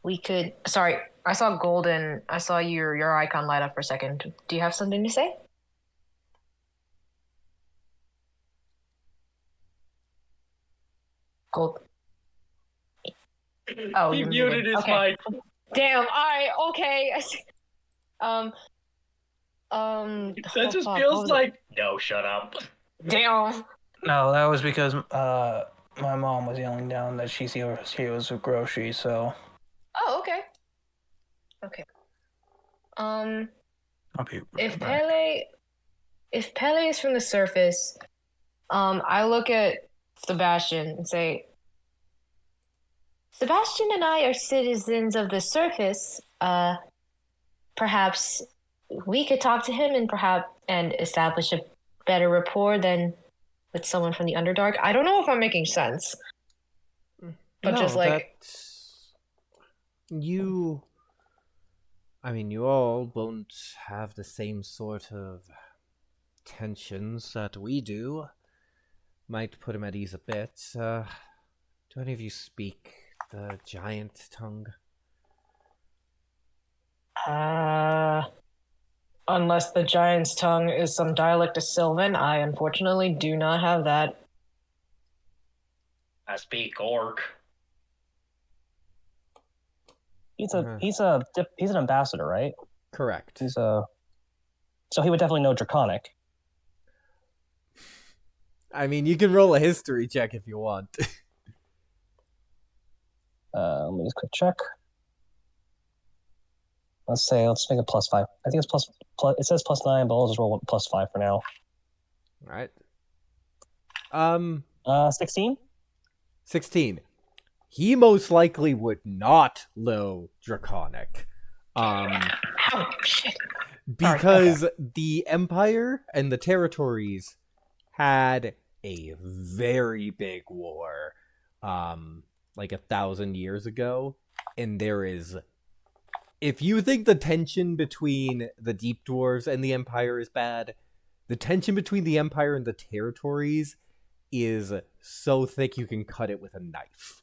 we could. Sorry, I saw Golden. I saw your icon light up for a second. Do you have something to say? Gold. Oh, He you're muted muted. his Okay. mic. Damn. Okay. Um. That just fuck, what feels was like no. Shut up. it? Damn. No, that was because my mom was yelling down that she was with groceries. So Oh, okay. Okay. I'll be If right back. Pele is from the surface, I look at Sebastian and say, Sebastian and I are citizens of the surface. Perhaps we could talk to him and establish a better rapport than with someone from the Underdark. I don't know if I'm making sense. But No, just like that's you. I mean, you all won't have the same sort of tensions that we do. Might put him at ease a bit. Do any of you speak the giant tongue? unless the giant's tongue is some dialect of Sylvan, I unfortunately do not have that. I speak Orc. He's Uh-huh. he's an ambassador, right? Correct. So he would definitely know Draconic. I mean, you can roll a history check if you want. Let me just quick check. Let's make it +5. I think it's plus. It says +9, but I'll just roll +5 for now. Right. 16. 16. He most likely would not know Draconic. Ow, shit. Because the Empire and the territories had a very big war, like 1,000 years ago, and there is. If you think the tension between the Deep Dwarves and the Empire is bad, the tension between the Empire and the territories is so thick you can cut it with a knife.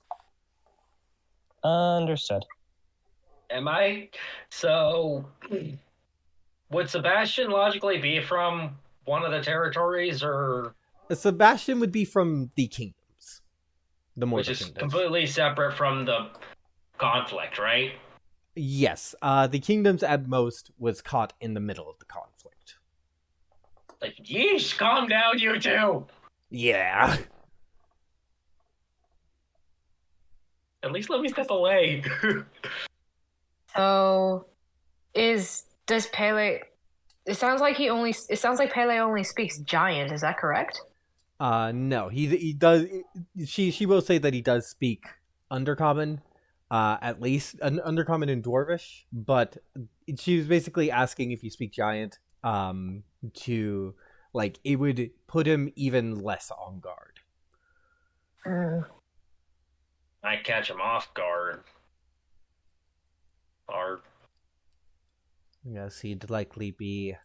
Understood. Am I? So, would Sebastian logically be from one of the territories, or Sebastian would be from the kingdoms, the which Mortal is Kingdoms. completely separate from the conflict, right? Yes, the kingdoms at most was caught in the middle of the conflict. Like, yeesh, calm down, you two. Yeah. At least let me step away. So, does Pele? It sounds like Pele only speaks Giant. Is that correct? No, he does. She will say that he does speak Undercommon, at least an Undercommon in Dwarvish. But she was basically asking if you speak Giant, to like it would put him even less on guard. Might catch him off guard. Or Yes, he'd likely be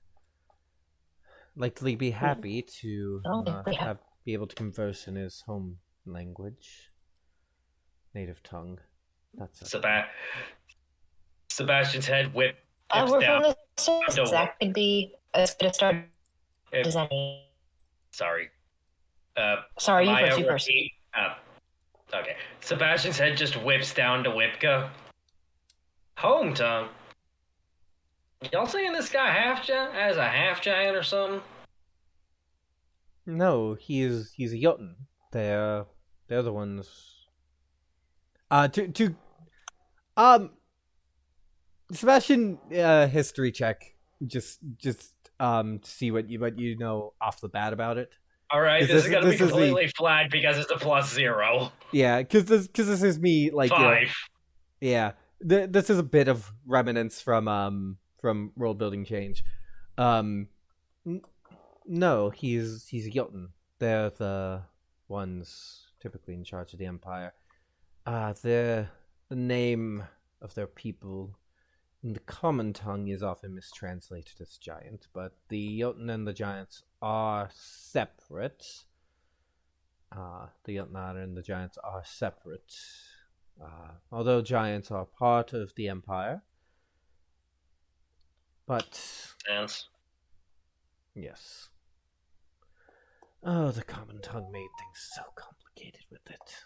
happy to be able to converse in his home language, native tongue. That's Sebastian's head whips We're down. from the surface. That could be as good a start If- as any. Sorry. Sorry, you Maya, first. You first. repeat. Okay. Sebastian's head just whips down to Whipka. Home tongue. Y'all saying this guy as a half giant or something? No, he's a Jotun. They're the ones. Sebastian, history check. Just to see what you know off the bat about it. All right, Is this is gonna be this is the- completely flat because it's a +0. Yeah, because this is me like 5. yeah. This is a bit of remnants from world building change. N- no, he's a Jotun. They're the ones typically in charge of the empire. The name of their people in the common tongue is often mistranslated as giant, but the Jotun and the giants are separate. The Jotnar and the giants are separate. Although giants are part of the empire. But, Sense. yes. Oh, the common tongue made things so complicated with it.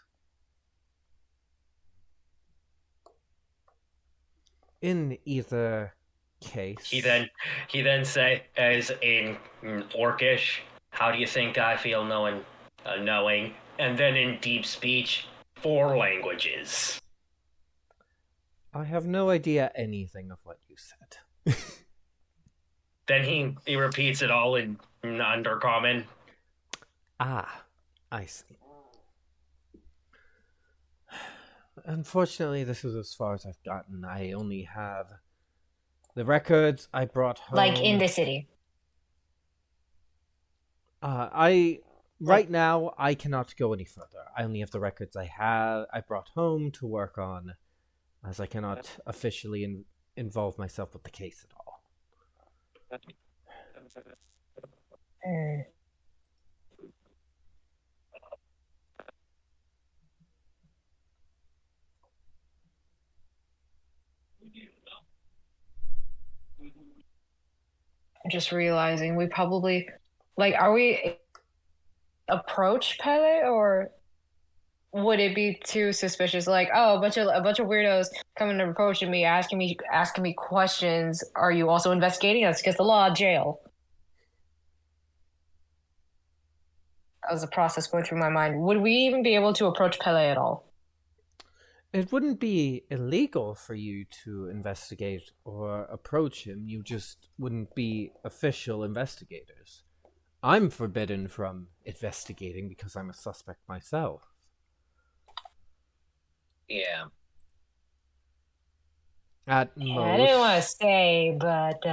In either case... He then says in Orcish, "How do you think I feel knowing?" And then in deep speech, 4 languages. I have no idea anything of what you said. Then he repeats it all in Undercommon. Ah, I see. Unfortunately, this is as far as I've gotten. I only have the records I brought home. Like in the city. Right now I cannot go any further. I only have the records I brought home to work on, as I cannot officially involve myself with the case at all. Mm. I'm just realizing we probably are we approach Pele, or would it be too suspicious? Like, oh, a bunch of weirdos coming and approaching me, asking me questions. Are you also investigating? That's against the law. Jail. That was a process going through my mind. Would we even be able to approach Pele at all? It wouldn't be illegal for you to investigate or approach him. You just wouldn't be official investigators. I'm forbidden from investigating because I'm a suspect myself. Yeah. At Yeah, I didn't want to most, say, but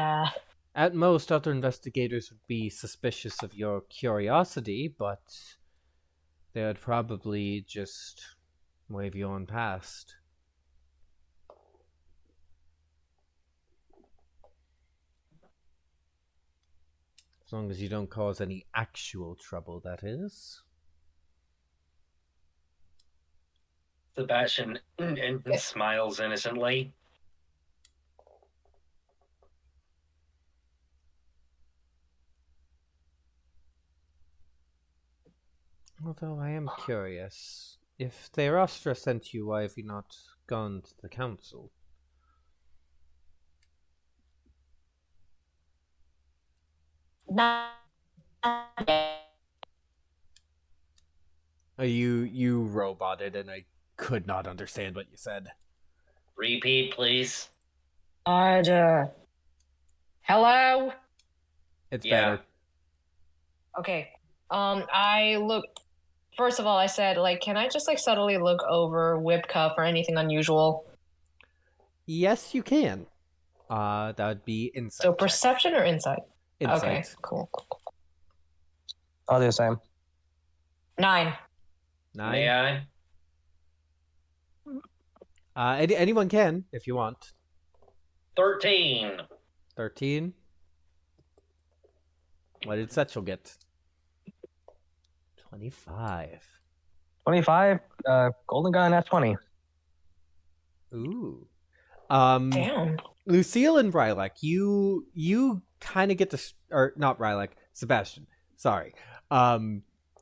at most, other investigators would be suspicious of your curiosity, but they would probably just wave you on past. As long as you don't cause any actual trouble, that is. Sebastian smiles innocently. Although I am curious, if Theirastra sent you, why have you not gone to the council? not. You roboted, and I could not understand what you said. Repeat, please. Hello. It's Yeah. better. Okay. I looked. First of all, I said, can I just subtly look over whip cuff or anything unusual? Yes, you can. That would be insight. So check. perception or insight? Insight. Okay, cool. I'll do the same. 9. 9. May I? Anyone can if you want. 13. 13. What did Setchel get? 25. 25. Golden gun at 20. Ooh. Damn. Lucille and Rylak, you kind of get to, or not Rylak, Sebastian. Sorry.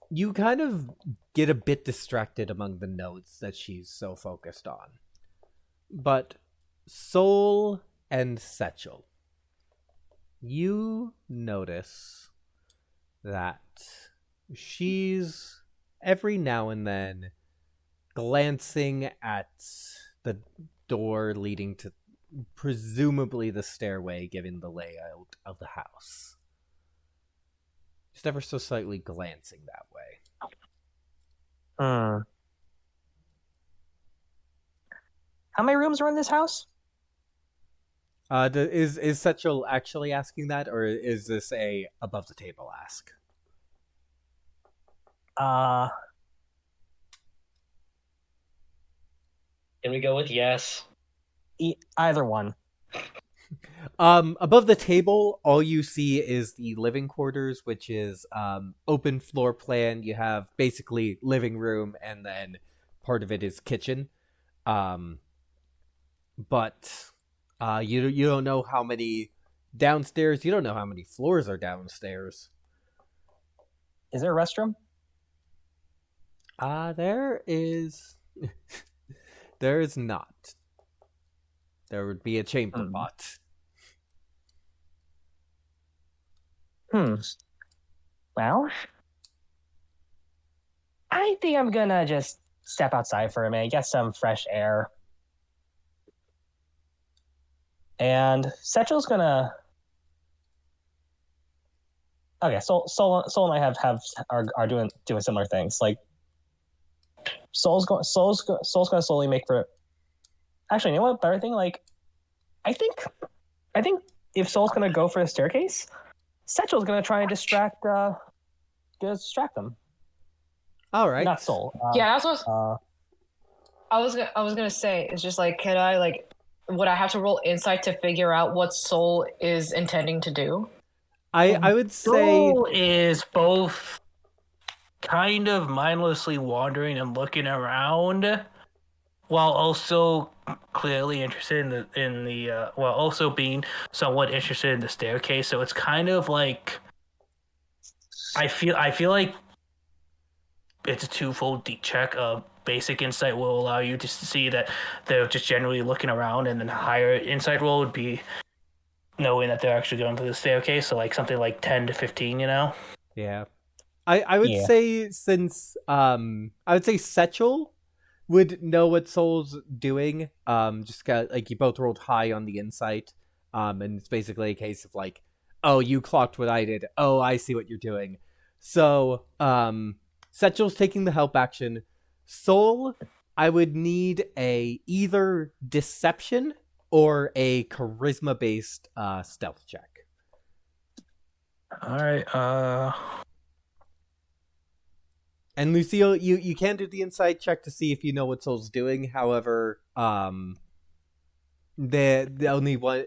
You kind of get a bit distracted among the notes that she's so focused on. But Soul and Setchel, you notice that she's every now and then glancing at the door leading to presumably the stairway, given the layout of the house. Just ever so slightly glancing that way. Hmm. How many rooms are in this house? Is Setchel actually asking that, or is this a above the table ask? Can we go with yes? Either one. Above the table, all you see is the living quarters, which is open floor plan. You have basically living room, and then part of it is kitchen. But you don't know how many downstairs. You don't know how many floors are downstairs. Is there a restroom? There is. There is not. There would be a chamber pot. Well, I think I'm gonna just step outside for a minute, get some fresh air. And Setchel's gonna. Okay, Soul and I are doing similar things. Like Soul's gonna slowly make for. Actually, you know what? Better thing, like, I think if Soul's gonna go for the staircase, Setchel's gonna try and distract them. All right. Not Soul. Yeah, that's what I was gonna say. It's just like, would I have to roll insight to figure out what Soul is intending to do? I would say Soul is both kind of mindlessly wandering and looking around, while also clearly interested in the while also being somewhat interested in the staircase. So it's kind of like I feel like it's a twofold deep check. Basic insight will allow you to see that they're just generally looking around, and then higher insight roll would be knowing that they're actually going to the staircase. So like something like 10 to 15, you know? Yeah. I would say since I would say Setchel would know what Soul's doing. Just got like you both rolled high on the insight. And it's basically a case of like, oh, you clocked what I did. Oh, I see what you're doing. So Setchel's taking the help action. Soul, I would need a either deception or a charisma based stealth check. All right. And Lucille, you can do the insight check to see if you know what Soul's doing. However, the only one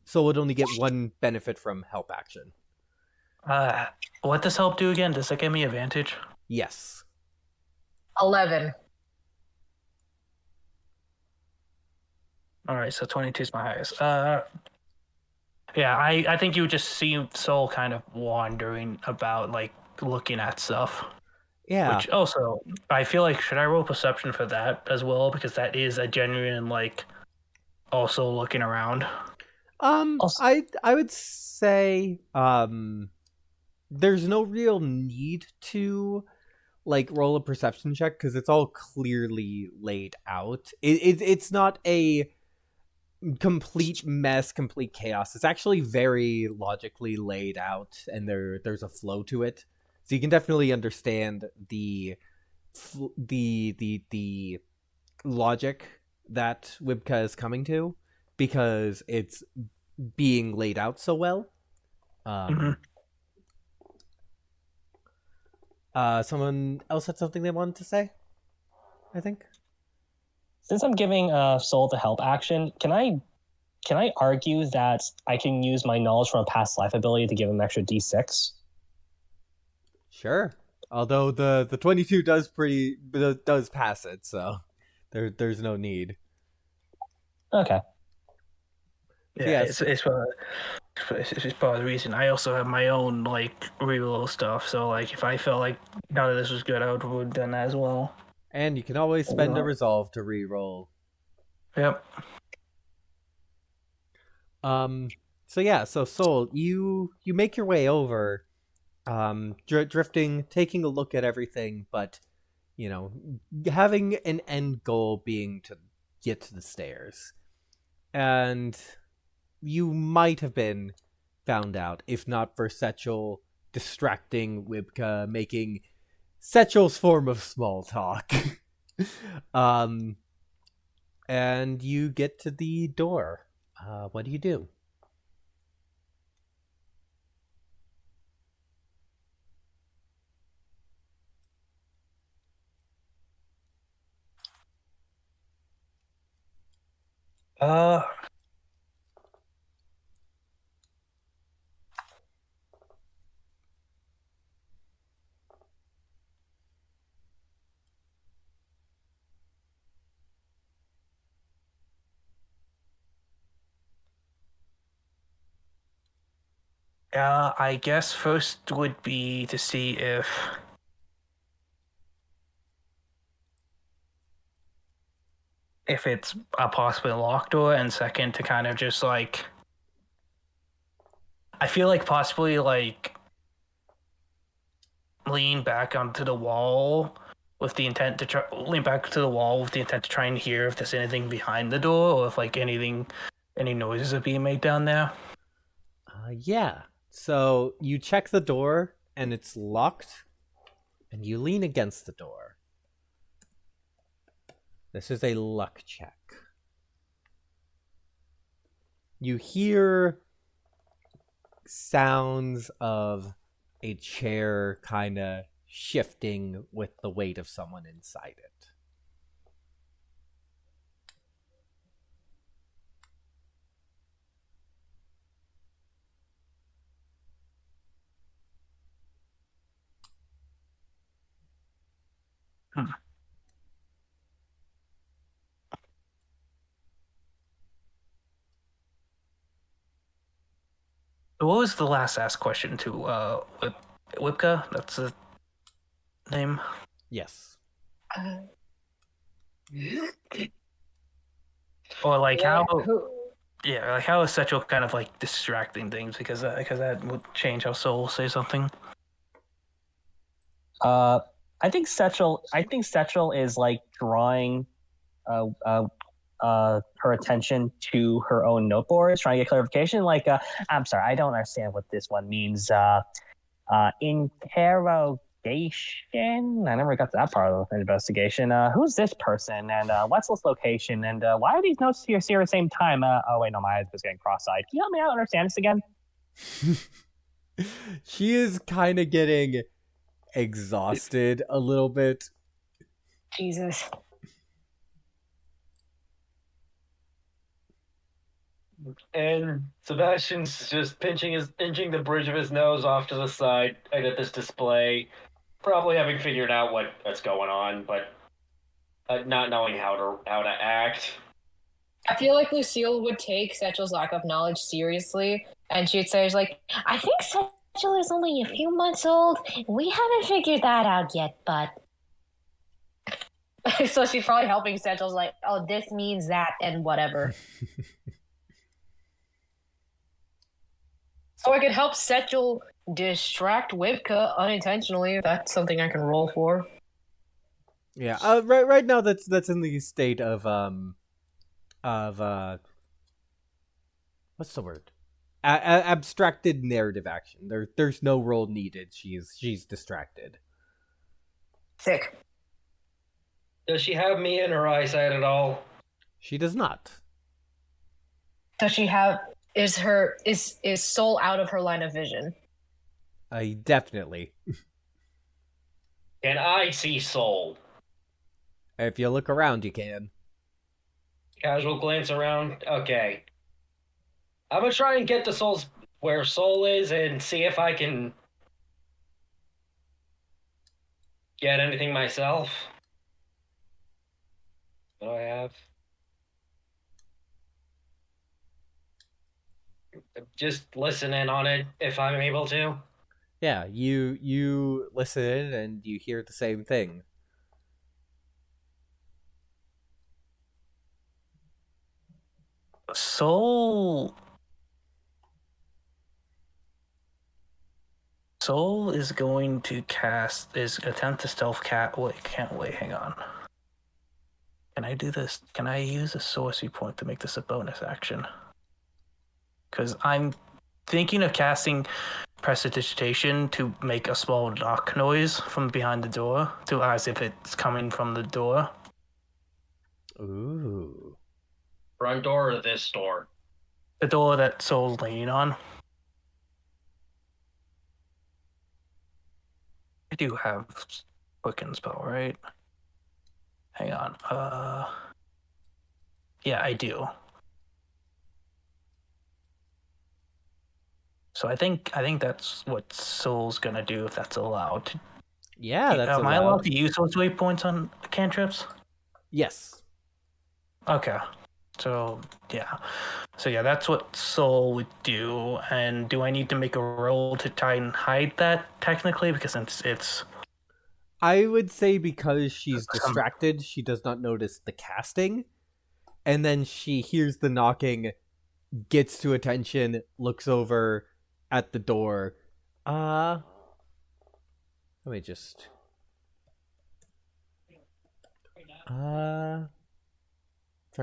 Soul would only get one benefit from help action. What does help do again? Does that give me advantage? Yes. 11. All right, so 22 is my highest. Yeah, I think you would just see Soul kind of wandering about, like looking at stuff. Yeah. Which also, I feel like should I roll perception for that as well, because that is a genuine like also looking around. I would say there's no real need to like roll a perception check because it's all clearly laid out. It's not a complete mess, complete chaos. It's actually very logically laid out, and there's a flow to it, so you can definitely understand the logic that Wibka is coming to because it's being laid out so well. Someone else had something they wanted to say, I think. Since I'm giving Soul the help action, can I argue that I can use my knowledge from a past life ability to give him extra D6? Sure. Although the 22 does pass it, so there's no need. Okay. Yeah, it's part of the reason. I also have my own like reroll stuff, so like if I felt like none of this was good, I would have done that as well. And you can always spend a resolve to reroll. Yep. So yeah, so Soul, you make your way over, drifting, taking a look at everything, but having an end goal being to get to the stairs. and you might have been found out if not for Setchel distracting Wibka, making Setchel's form of small talk. And you get to the door. What do you do? Uh, I guess first would be to see if it's a possibly locked door, and second to kind of just like, I feel like possibly like lean back onto the wall with the intent to lean back to the wall with the intent to try and hear if there's anything behind the door or if like any noises are being made down there. Yeah. So you check the door and it's locked, and you lean against the door. This is a luck check. You hear sounds of a chair kind of shifting with the weight of someone inside it. What was the last asked question to Wipka? That's the name. Yes. Or like Yeah, how? Yeah, like how is Setchel kind of like distracting things because that would change how Soul will say something. I think Setchel is like drawing her attention to her own note boards, trying to get clarification. Like, I'm sorry, I don't understand what this one means. Interrogation. I never got to that part of the investigation. Who's this person, and what's this location, and why are these notes here at the same time? Oh wait, no, my eyes was getting cross-eyed. Can you help me out understand this again? She is kind of getting exhausted a little bit. Jesus. And Sebastian's just inching the bridge of his nose off to the side at this display, probably having figured out what's going on, but not knowing how to act. I feel like Lucille would take Setchel's lack of knowledge seriously, and she'd say, like, I think Setchel is only a few months old. We haven't figured that out yet, but... So she's probably helping Setchel's like, oh, this means that, and whatever. So I could help Setchel distract Wibka unintentionally, if that's something I can roll for. Yeah. Right now that's in the state of what's the word? Abstracted narrative action. There's no roll needed. She's distracted. Sick. Does she have me in her eyesight at all? She does not. Does she have... Is Soul out of her line of vision? Definitely. Can I see Soul? If you look around, you can. Casual glance around. Okay. I'm gonna try and get to where Soul is and see if I can get anything myself. What do I have? Just listen in on it if I'm able to. Yeah, you listen and you hear the same thing. Soul is going to attempt to stealth cat. Wait, hang on. Can I do this? Can I use a sorcery point to make this a bonus action? Because I'm thinking of casting Prestidigitation to make a small knock noise from behind the door, to as if it's coming from the door. Ooh. Front door or this door? The door that Soul's leaning on. I do have Quicken spell, right? Hang on. Yeah, I do. So I think that's what Soul's gonna do if that's allowed. Yeah, that's Am I allowed to use those waypoints on cantrips? Yes. Okay. So yeah. So yeah, that's what Soul would do. And do I need to make a roll to try and hide that technically? Because since it's I would say because she's distracted, she does not notice the casting. And then she hears the knocking, gets to attention, looks over at the door. Let me just... trying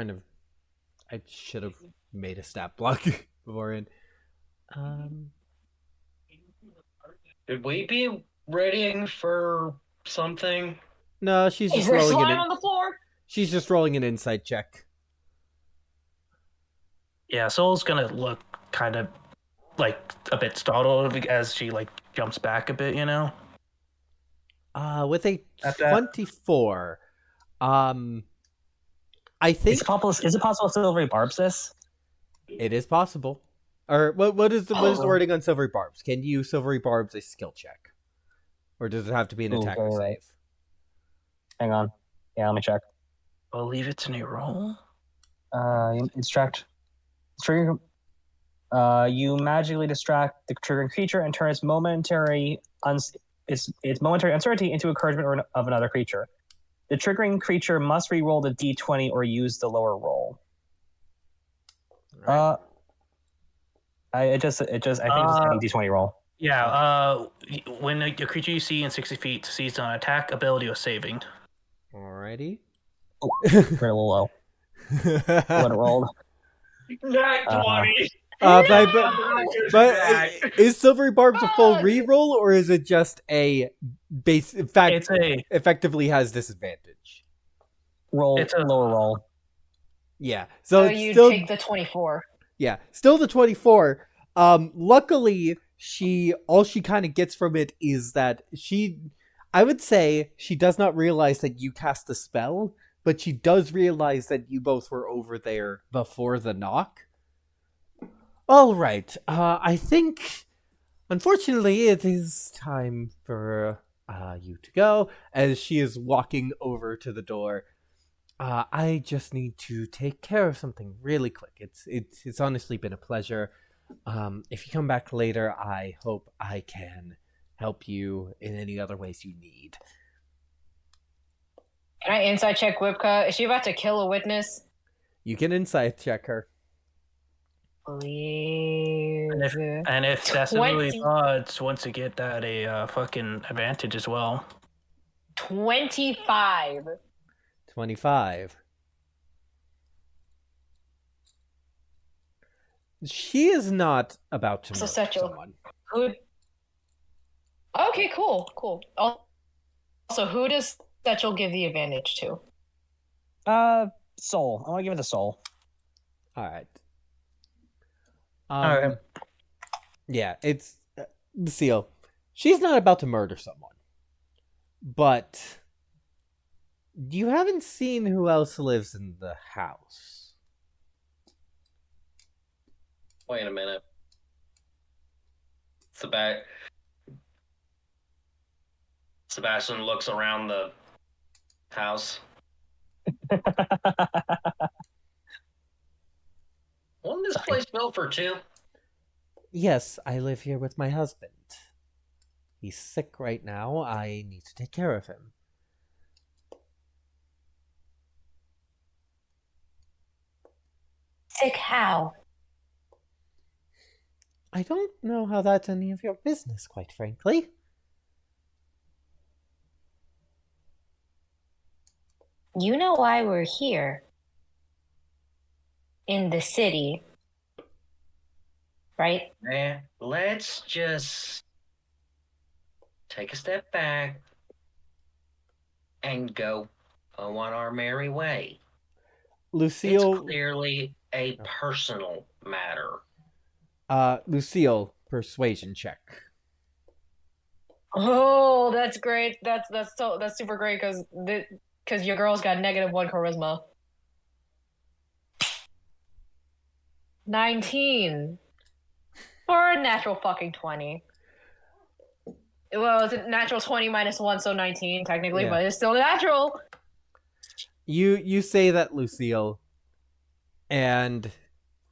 to... I should have made a stat block beforehand. Should we be readying for something? No, she's Is just there rolling slime on the floor? She's just rolling an insight check. yeah, Soul's gonna look kind of like a bit startled as she like jumps back a bit, you know. With a At that- 24, I think Is it possible Silvery barbs this? it is possible. Or what is the wording on Silvery Barbs? Can you Silvery Barbs a skill check, or does it have to be an Ooh, attacker right. save? Hang on. Yeah, let me check. Believe it's an roll. Distract. Trigger. You magically distract the triggering creature and turn its momentary uncertainty into encouragement of another creature. The triggering creature must re-roll the d20 or use the lower roll. Right. I think it's just any d20 roll. Yeah. When a creature you see in 60 feet succeeds on an attack, ability, or saving. Alrighty. Oh, we're a little low. What it rolled. Nat 20! But is Silvery Barbs a full reroll, or is it just a base? In fact, It's a effectively has disadvantage. It's a lower roll. Yeah. So So it's you still, take the 24. yeah, still the 24. Luckily, all she kind of gets from it is that I would say she does not realize that you cast the spell, but she does realize that you both were over there before the knock. All right. I think, unfortunately, it is time for you to go. As she is walking over to the door, I just need to take care of something really quick. It's honestly been a pleasure. If you come back later, I hope I can help you in any other ways you need. Can I insight check Whipka? Is she about to kill a witness? You can insight check her. Please. and if that's really 20. odds, once you get that a fucking advantage as well. 25. 25. She is not about to So murder Satchel. someone. Who? Okay, cool. Also, who does Satchel give the advantage to? Soul. I want to give it the soul. All right. Alright. Yeah, it's Lucille. She's not about to murder someone, but you haven't seen who else lives in the house. Wait a minute. Sebastian looks around the house. Wasn't this place built for two? Yes, I live here with my husband. He's sick right now. I need to take care of him. Sick how? I don't know how that's any of your business, quite frankly. You know why we're here in the city, right? Man, let's just take a step back and go on our merry way. Lucille, It's clearly a personal matter. Lucille, persuasion check. Oh, that's great. That's super great because your girl's got -1 charisma. 19 for a natural fucking 20. Well, it's a natural 20 minus 1, so 19 technically, Yeah. but it's still natural. You say that, Lucille, and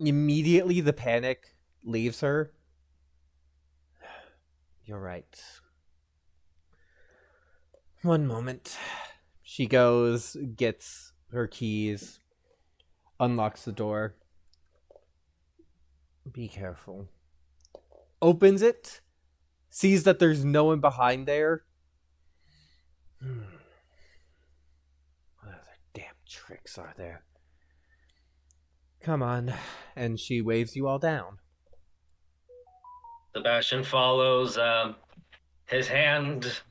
immediately the panic leaves her. You're right. One moment. She goes, gets her keys, unlocks the door. Be careful. Opens it, sees that there's no one behind there. What other damn tricks are there? Come on. And she waves you all down. Sebastian follows, his hand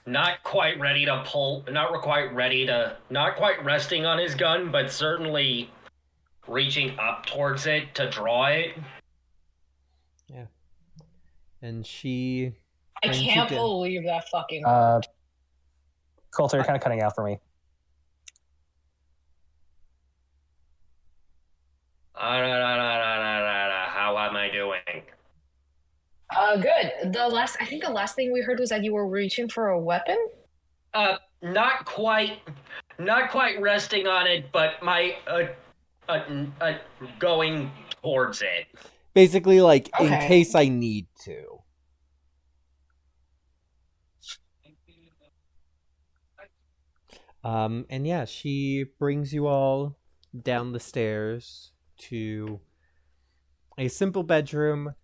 not quite resting on his gun, but certainly reaching up towards it to draw it. Yeah. And she... I brings you can't down. believe that fucking. Coulter, you're kind of cutting out for me. How am I doing? Good. I think the last thing we heard was that you were reaching for a weapon. Not quite resting on it, but my going towards it. Basically, like, in Okay. case I need to. And yeah, she brings you all down the stairs to a simple bedroom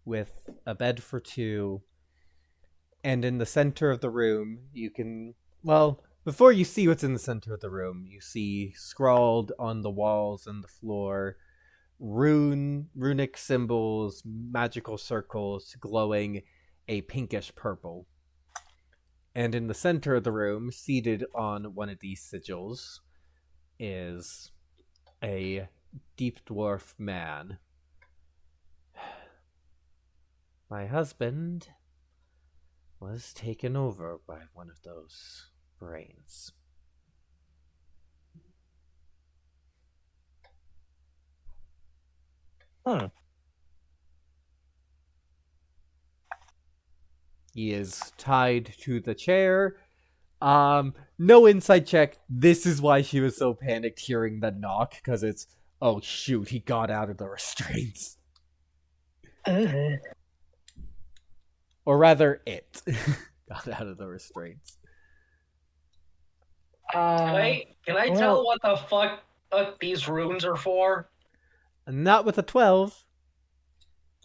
with a bed for two. And in the center of the room, you can, well, before you see what's in the center of the room, you see scrawled on the walls and the floor runic symbols, magical circles glowing a pinkish purple. And in the center of the room, seated on one of these sigils, is a deep dwarf man. My husband was taken over by one of those brains. He is tied to the chair. No insight check. This is why she was so panicked hearing the knock, because it's, oh shoot, he got out of the restraints. Or rather, it got out of the restraints. Can I tell what the fuck these runes are for? And not with a 12.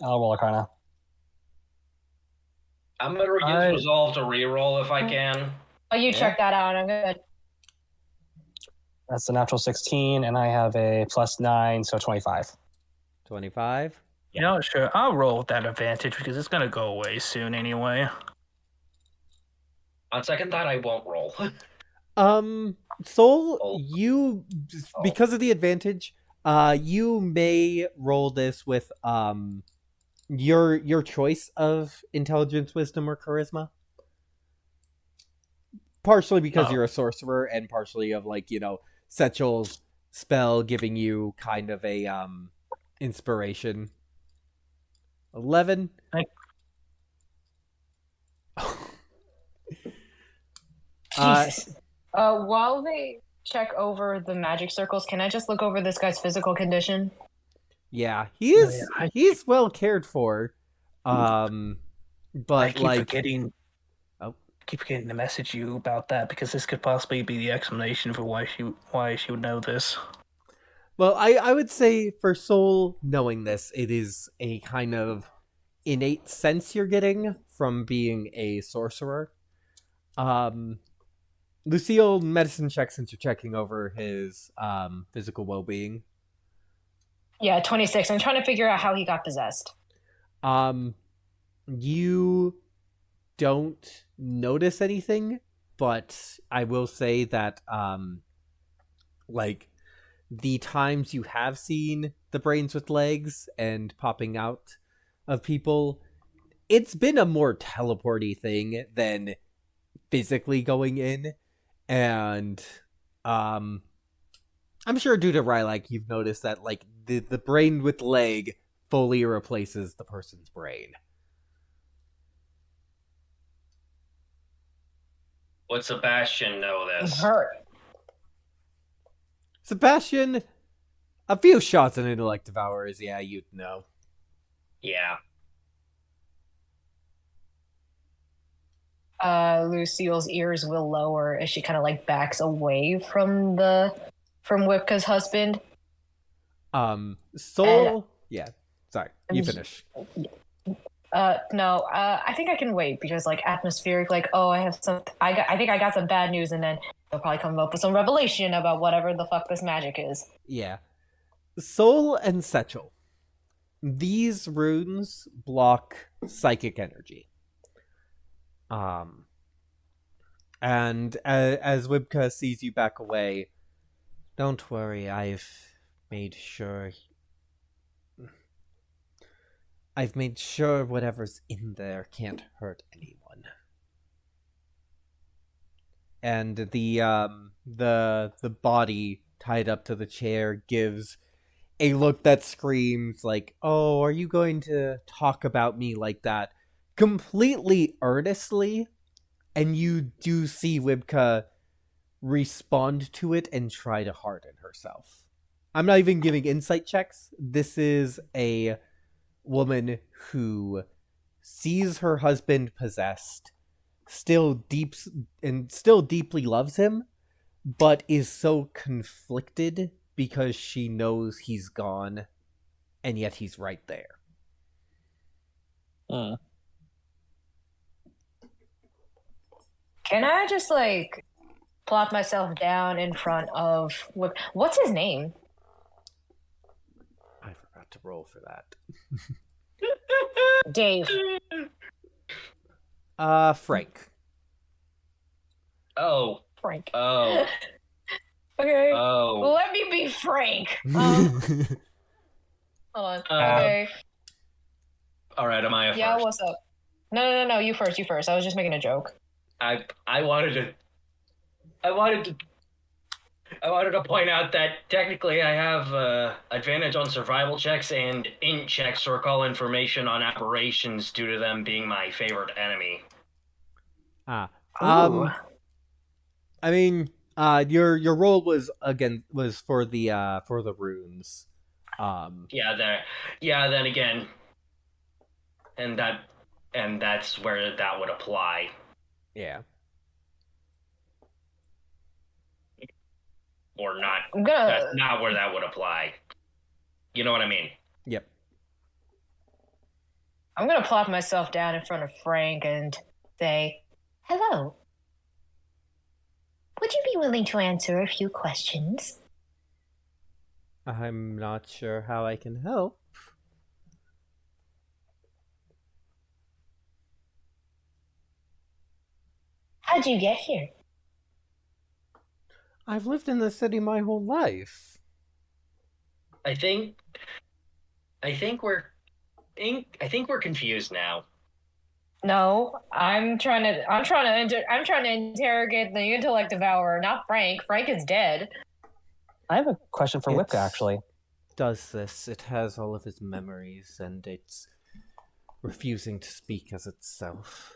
I'll roll Arcana. I'm gonna use resolve to reroll if I can. Oh, you check that out. I'm good. That's a natural 16, and I have a +9, so 25. 25. You know, sure, I'll roll with that advantage because it's gonna go away soon anyway. On second thought, I won't roll. Soul, you, because of the advantage, you may roll this with your choice of intelligence, wisdom, or charisma. Partially because you're a sorcerer, and partially of, like, you know, Setchel's spell giving you kind of a inspiration. 11. Jesus. While they check over the magic circles, can I just look over this guy's physical condition? Yeah, he's well cared for. But I keep like forgetting. Keep forgetting to message you about that because this could possibly be the explanation for why she would know this. Well, I would say for Soul knowing this, it is a kind of innate sense you're getting from being a sorcerer. Lucille, medicine check since you're checking over his physical well-being. Yeah, 26. I'm trying to figure out how he got possessed. You don't notice anything, but I will say that like the times you have seen the brains with legs and popping out of people, it's been a more teleporty thing than physically going in. And I'm sure due to Rylak, you've noticed that like the brain with leg fully replaces the person's brain. Would Sebastian know I'm this? hurt. Sebastian, a few shots in intellect devourers, yeah, you'd know. Yeah. Lucille's ears will lower as she kind of like backs away from Wipka's husband. Soul, yeah. Sorry, you finish. No, I think I can wait because like atmospheric, like, oh, I think I got some bad news, and then they'll probably come up with some revelation about whatever the fuck this magic is. Yeah. Soul and Setchel. These runes block psychic energy. And as Wibka sees you back away, don't worry, I've made sure whatever's in there can't hurt anyone. And the body tied up to the chair gives a look that screams like, "Oh, are you going to talk about me like that?" completely earnestly, and you do see Wibka respond to it and try to harden herself. I'm not even giving insight checks. This is a woman who sees her husband possessed, still deeply loves him, but is so conflicted because she knows he's gone, and yet he's right there. Can I just like plop myself down in front of what's his name? I forgot to roll for that. Dave. Frank. Oh. Frank. Oh. Okay. Oh. Let me be Frank. Hold on. Okay. All right, am I Yeah, first? what's up? No. You first. I was just making a joke. I wanted to point out that technically I have advantage on survival checks and int checks to recall information on aberrations due to them being my favorite enemy. I Ooh. mean, your role was for the runes. Then again, and that's where that would apply. Yeah. Or not. That's not where that would apply. You know what I mean? Yep. I'm gonna plop myself down in front of Frank and say, "Hello. Would you be willing to answer a few questions?" I'm not sure how I can help. How'd you get here? I've lived in the city my whole life. I think we're confused now. No, I'm trying to interrogate the intellect devourer, not Frank. Frank is dead. I have a question for Wipka, actually. Does this? It has all of his memories, and it's refusing to speak as itself.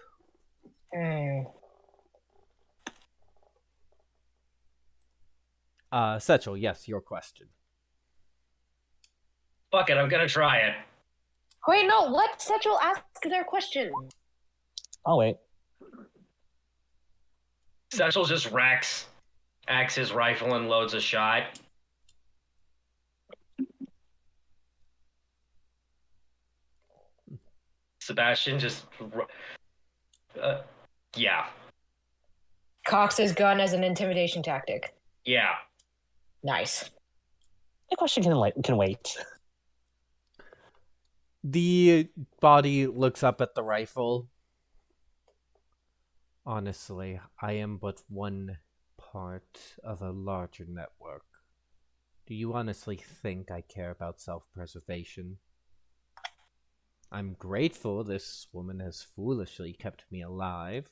Setchel, yes, your question. Fuck it, I'm gonna try it. Wait, no, let Setchel ask their question. I'll wait. Satchel just racks his rifle and loads a shot. Sebastian just yeah. cocks his gun as an intimidation tactic. Yeah. Nice. The question can wait. The body looks up at the rifle. Honestly, I am but one part of a larger network. Do you honestly think I care about self-preservation? I'm grateful this woman has foolishly kept me alive.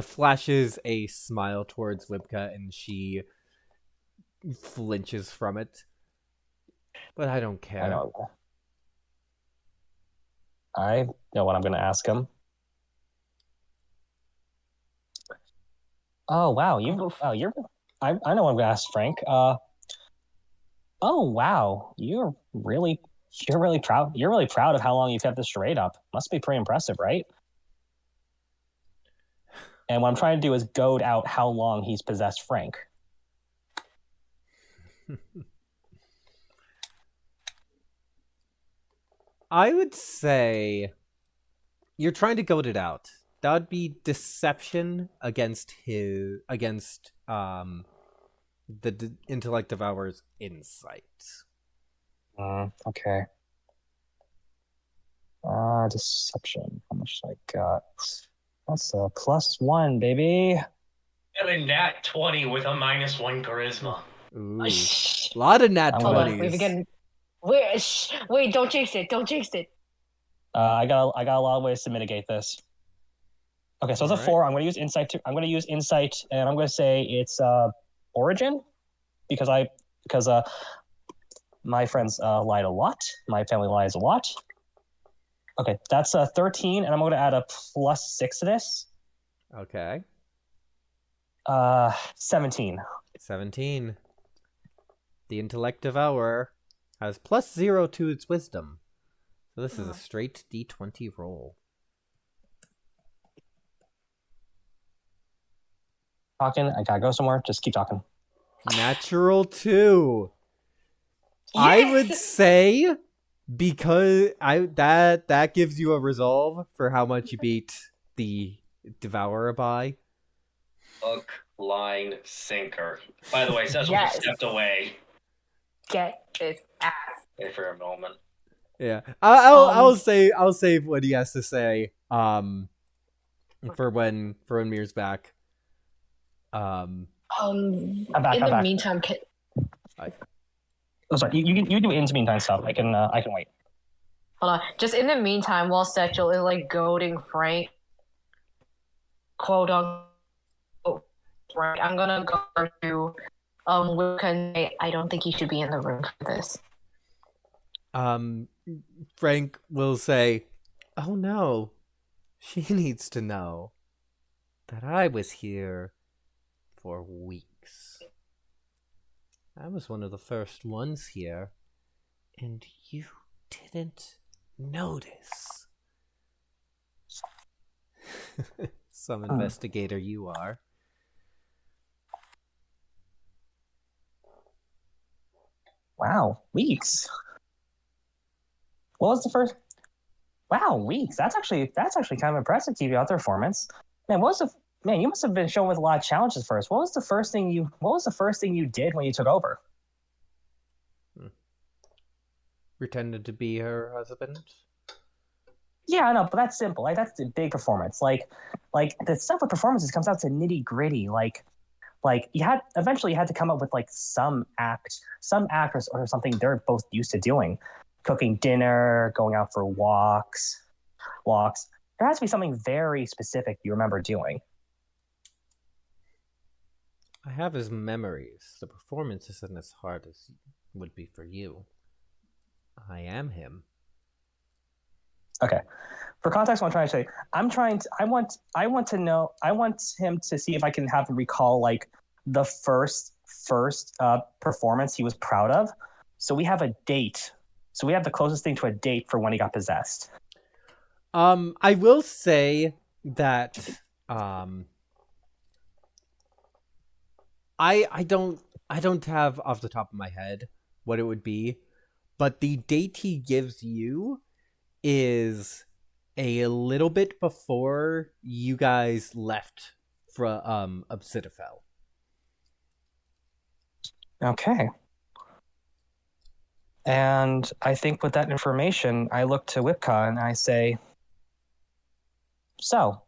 Flashes a smile towards Wibka, and she flinches from it. But I don't care. I know what I'm going to ask him. Oh wow, I know what I'm going to ask Frank. Oh wow, you're really proud. You're really proud of how long you've kept this charade up. Must be pretty impressive, right? And what I'm trying to do is goad out how long he's possessed Frank. I would say you're trying to goad it out. That would be deception against the intellect devourer's insight. Okay. Deception. How much I got? That's a +1, baby. And a nat 20 with a -1 charisma. Ooh, a lot of nat 20s. Wait, don't jinx it. Don't jinx it. I got a lot of ways to mitigate this. Okay, so it's a 4. I'm going to use insight. I'm going to use insight, and I'm going to say it's origin, because my friends lied a lot. My family lies a lot. Okay, that's 13, and I'm going to add a +6 to this. Okay. 17. 17. The intellect devourer has +0 to its wisdom. So this is a straight D20 roll. Talking. I gotta go somewhere. Just keep talking. Natural 2. Yes! I would say because that gives you a resolve for how much you beat the devourer by. Hook, line, sinker. By the way, Cecil Yes. just stepped away Get his ass. for a moment. Yeah, I'll save what he has to say. For when Mir's back. I'm back. In I'm the back. meantime, Oh, sorry. You do in meantime stuff. I can wait. hold on. Just in the meantime, while Setchel is like goading Frank, quote unquote, Frank, I'm gonna go to Wicca and say, I don't think you should be in the room for this. Frank will say, "Oh no, she needs to know that I was here for weeks. I was one of the first ones here, and you didn't notice." Some investigator you are. Wow, weeks. What was the first? Wow, weeks. That's actually kind of impressive to keep you out there, performance. Man, you must have been shown with a lot of challenges first. What was the first thing you did when you took over? Pretended to be her husband. Yeah, I know, but that's simple. Like that's the big performance. Like the stuff with performances comes out to nitty gritty. Like you had to come up with like some act or something they're both used to doing. Cooking dinner, going out for walks. There has to be something very specific you remember doing. I have his memories. The performance isn't as hard as it would be for you. I am him. Okay. For context, what I'm trying to say, I want him to see if I can have him recall like the first performance he was proud of. So we have a date. So we have the closest thing to a date for when he got possessed. I will say that I don't have off the top of my head what it would be, but the date he gives you is a little bit before you guys left Obsidifel. Okay. And I think with that information, I look to Whipka and I say, so,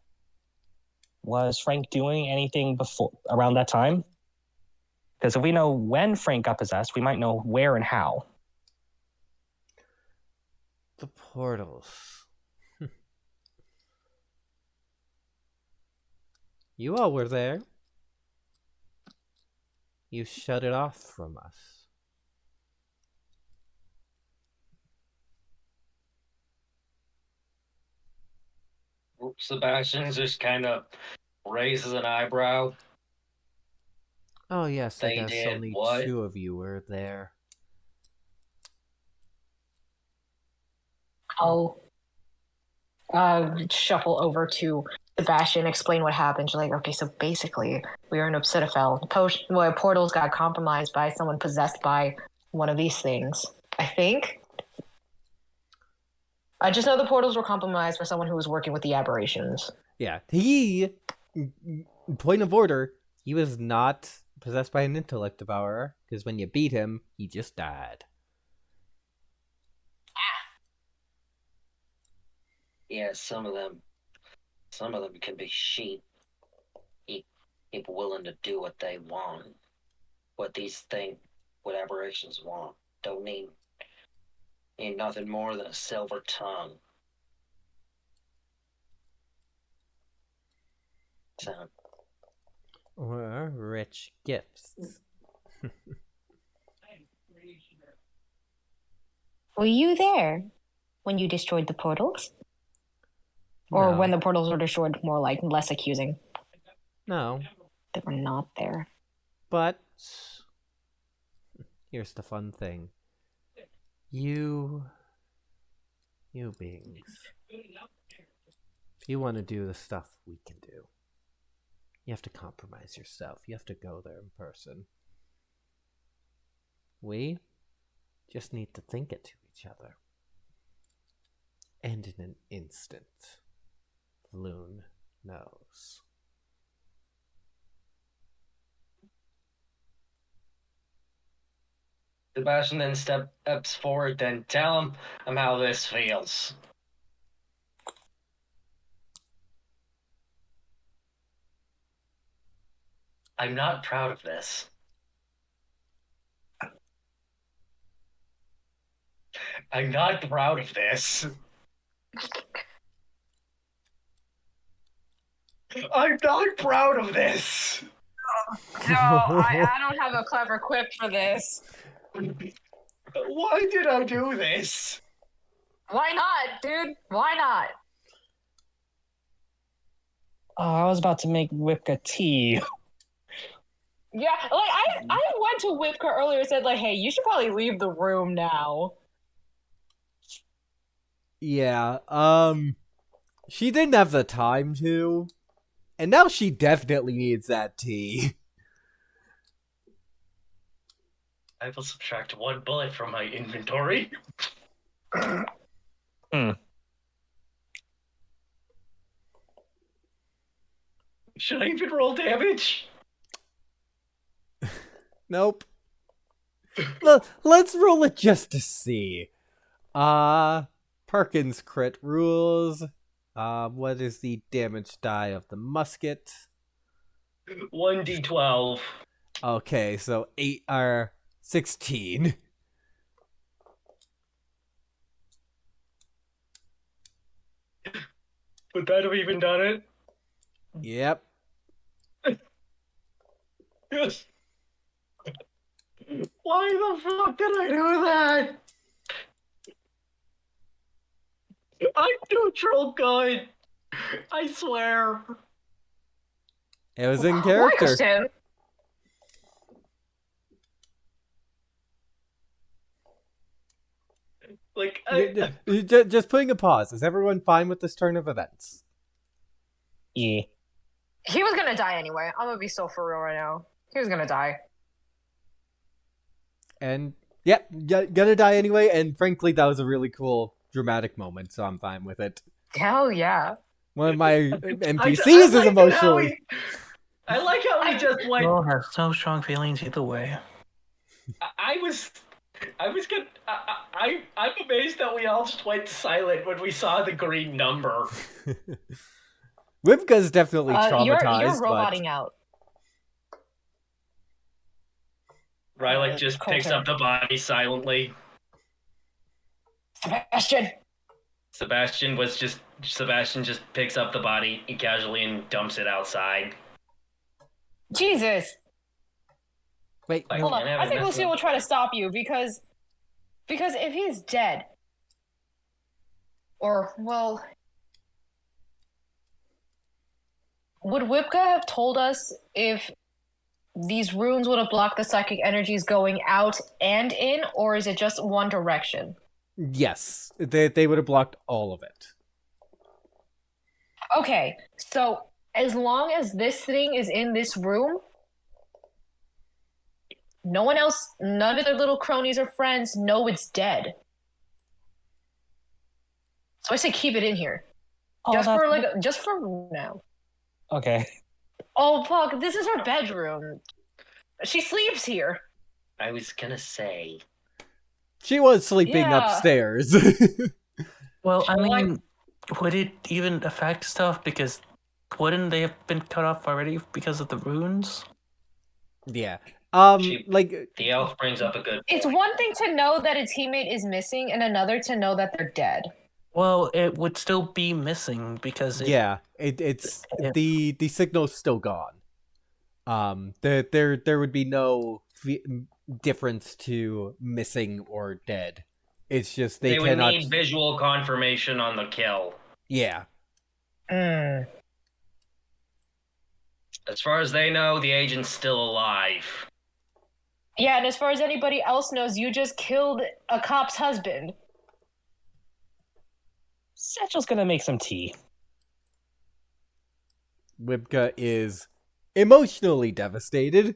was Frank doing anything before around that time? Because if we know when Frank got possessed, we might know where and how. The portals. You all were there. You shut it off from us. Sebastian just kind of raises an eyebrow. Oh yes, I They guess did only what? 2 of you were there. I'll shuffle over to Sebastian, explain what happened. She's like, okay, so basically, we were in Obsidifel. Portals got compromised by someone possessed by one of these things. I think. I just know the portals were compromised by someone who was working with the aberrations. Yeah, point of order, he was not possessed by an intellect devourer, because when you beat him, he just died. Yeah, some of them can be sheep. People willing to do what they want. What aberrations want. Don't need nothing more than a silver tongue. So, Or rich gifts. Were you there when you destroyed the portals? Or No. when the portals were destroyed, more like less accusing? No, They were not there. but here's the fun thing. You beings, if you want to do the stuff we can do, you have to compromise yourself. You have to go there in person. We just need to think it to each other. And in an instant, Loon knows. Sebastian then steps forward, then tell him how this feels. I'm not proud of this. I'm not proud of this. I'm not proud of this. No, I don't have a clever quip for this. Why did I do this? Why not, dude? Why not? Oh, I was about to make Whipka tea. Yeah, like I went to Whipka earlier and said like, hey, you should probably leave the room now. Yeah, she didn't have the time to, and now she definitely needs that tea. I will subtract 1 bullet from my inventory. Should I even roll damage? Nope. Let's roll it just to see. Perkins crit rules. What is the damage die of the musket? 1d12. Okay, so 8 are 16. Would that have even done it? Yep. Yes. Why the fuck did I do that? I'm neutral good. I swear. It was in character. Question. Like, Just putting a pause. Is everyone fine with this turn of events? Yeah. He was gonna die anyway. I'm gonna be so for real right now. He was gonna die. And, yep, gonna die anyway, and frankly, that was a really cool, dramatic moment, so I'm fine with it. Hell yeah. One of my NPCs is emotionally... I like how he just went. Girl has no strong feelings either way. I'm amazed that we all just went silent when we saw the green number. Wibka's definitely You're traumatized, roboting out. Rylik just picks Colton. up the body silently. Sebastian. Sebastian just picks up the body casually and dumps it outside. Jesus. Wait, Like, Hold on. and I think mess Lucio up. will try to stop you because if he's dead, or well, would Wipka have told us if these runes would have blocked the psychic energies going out and in, or is it just one direction? yes, they would have blocked all of it. Okay, so as long as this thing is in this room, no one else, none of their little cronies or friends know it's dead. So I say keep it in here. Oh, Just for now. okay. Oh fuck, this is her bedroom. She sleeps here. I was gonna say. She was sleeping Yeah. upstairs. Well, I Well, mean, would it even affect stuff? Because wouldn't they have been cut off already because of the runes? Yeah. She- Like, The elf brings up a good It's point. one thing to know that a teammate is missing, and another to know that they're dead. Well, it would still be missing because yeah, it's Yeah. the signal's still gone. There would be no difference to missing or dead. It's just they They would cannot. need visual confirmation on the kill. Yeah, Mm. As far as they know, the agent's still alive. Yeah, and as far as anybody else knows, you just killed a cop's husband. Satchel's gonna make some tea. Wibka is emotionally devastated.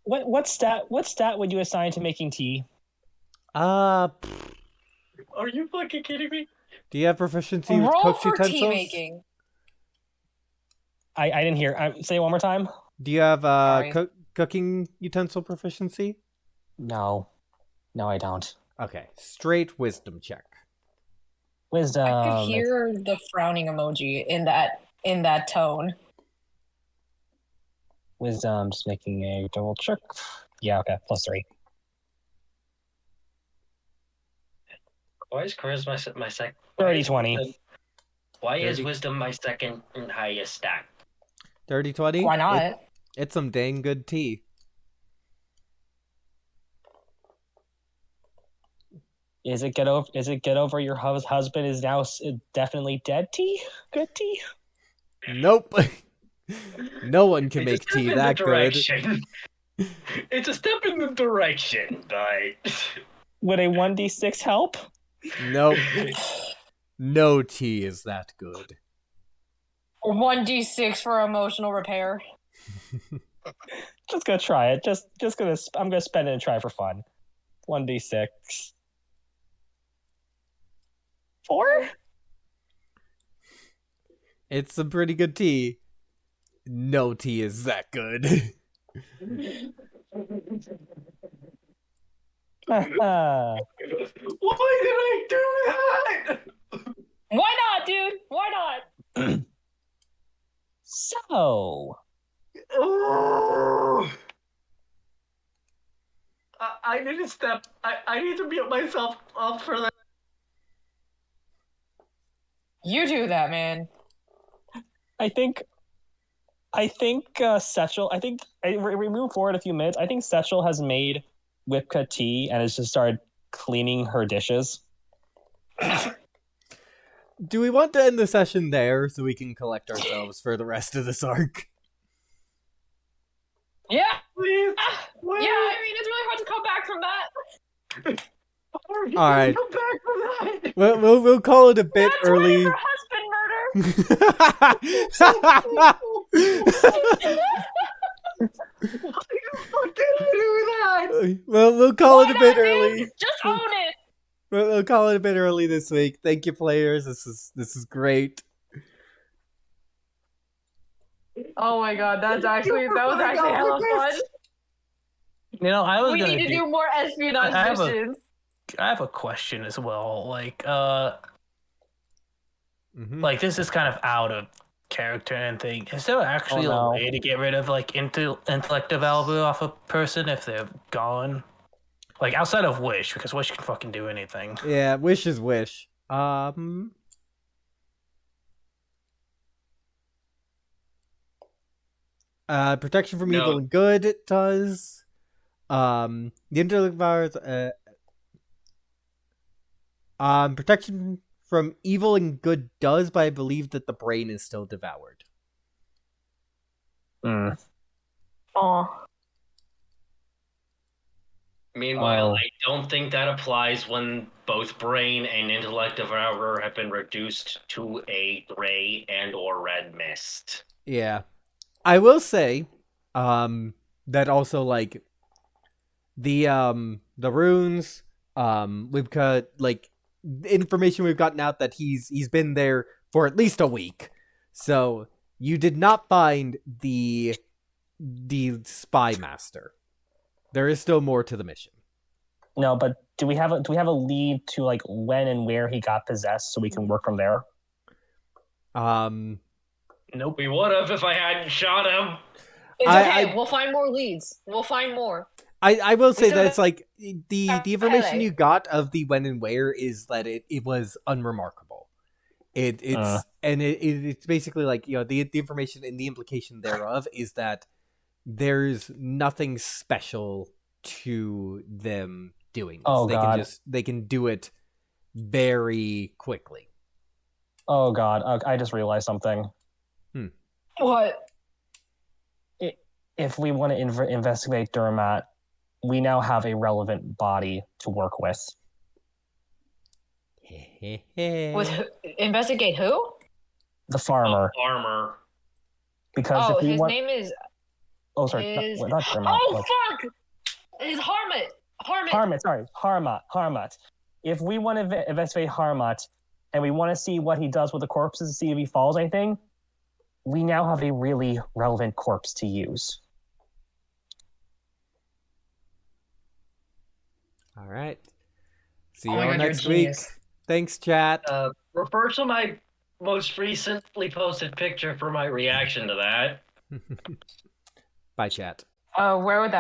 What stat would you assign to making tea? Are you fucking kidding me? Do you have proficiency with Roll cooked for tea utensils? making. I didn't hear. Say it one more time. Do you have Sorry. cooking utensil proficiency? No, I don't. Okay, straight wisdom check. Wisdom. I could hear the frowning emoji in that tone. Wisdom. Just making a double check. Yeah. Okay. +3. Why is charisma my second? 30-20. Why is 30. wisdom my second highest stat? 30-20? Why not? It's some dang good tea. Is it get over your husband is now definitely dead tea? Good tea? Nope. No one can It's a make step tea in that the good. direction. It's a step in the direction, but Would a 1d6 help? Nope. No tea is that good. 1d6 for emotional repair. Just gonna try it. I'm gonna spend it and try for fun. 1d6. 4? It's some pretty good tea. No tea is that good. why did I do that? Why not, dude? Why not? So, Oh. I need to step. I need to mute myself up for that. You do that, man. I think Setchel. I think we move forward a few minutes. I think Setchel has made Wipka tea and has just started cleaning her dishes. Do we want to end the session there so we can collect ourselves for the rest of this arc? Yeah. Please. Yeah, I mean, it's really hard to come back from that. All right. Come back from that. We'll call it a bit That's early. her husband What did I do that? Well, we'll call Why it a bit not, dude? early. Just own it. We'll call it a bit early this week. Thank you, players. This is great. Oh my god, that was actually hella fun. You know, I was We gonna need to do more espionage I have a- missions. I have a question as well. Mhm. Like this is kind of out of character and thing. Is there actually Oh, no. a way to get rid of like intellect value off a person if they're gone? Like outside of Wish, because Wish can fucking do anything. Yeah, wish is wish. Protection from No. evil and good it does. The intellect virus. Protection from evil and good does, but I believe that the brain is still devoured. Mm. Oh, Meanwhile, Oh. I don't think that applies when both brain and intellect devourer have been reduced to a gray and or red mist. Yeah, I will say, that also like the runes, we've got like information we've gotten out that he's been there for at least a week, so you did not find the spy master. There is still more to the mission. No, but do we have a lead to like when and where he got possessed so we can work from there? Nope. We would have if I hadn't shot him. It's I- okay. We'll find more leads. We'll find more. I will say still that have- it's like the information LA. you got of the when and where is that it was unremarkable. It's basically like, you know, the information and the implication thereof is that there's nothing special to them doing this. Oh, God. They can do it very quickly. Oh god, I just realized something. What? If we want to investigate Durmat, we now have a relevant body to work with. Investigate who? The farmer. Armor. Because Oh, if we his want... name is. Oh, sorry. His... Not Durmat. Oh, fuck! His Harmut! Harmut. If we want to investigate Harmut, and we want to see what he does with the corpses to see if he follows anything, we now have a really relevant corpse to use. All right. See Oh you my all God, you're a next week. genius. Thanks, chat. Refer to my most recently posted picture for my reaction to that. Bye, chat. Where would that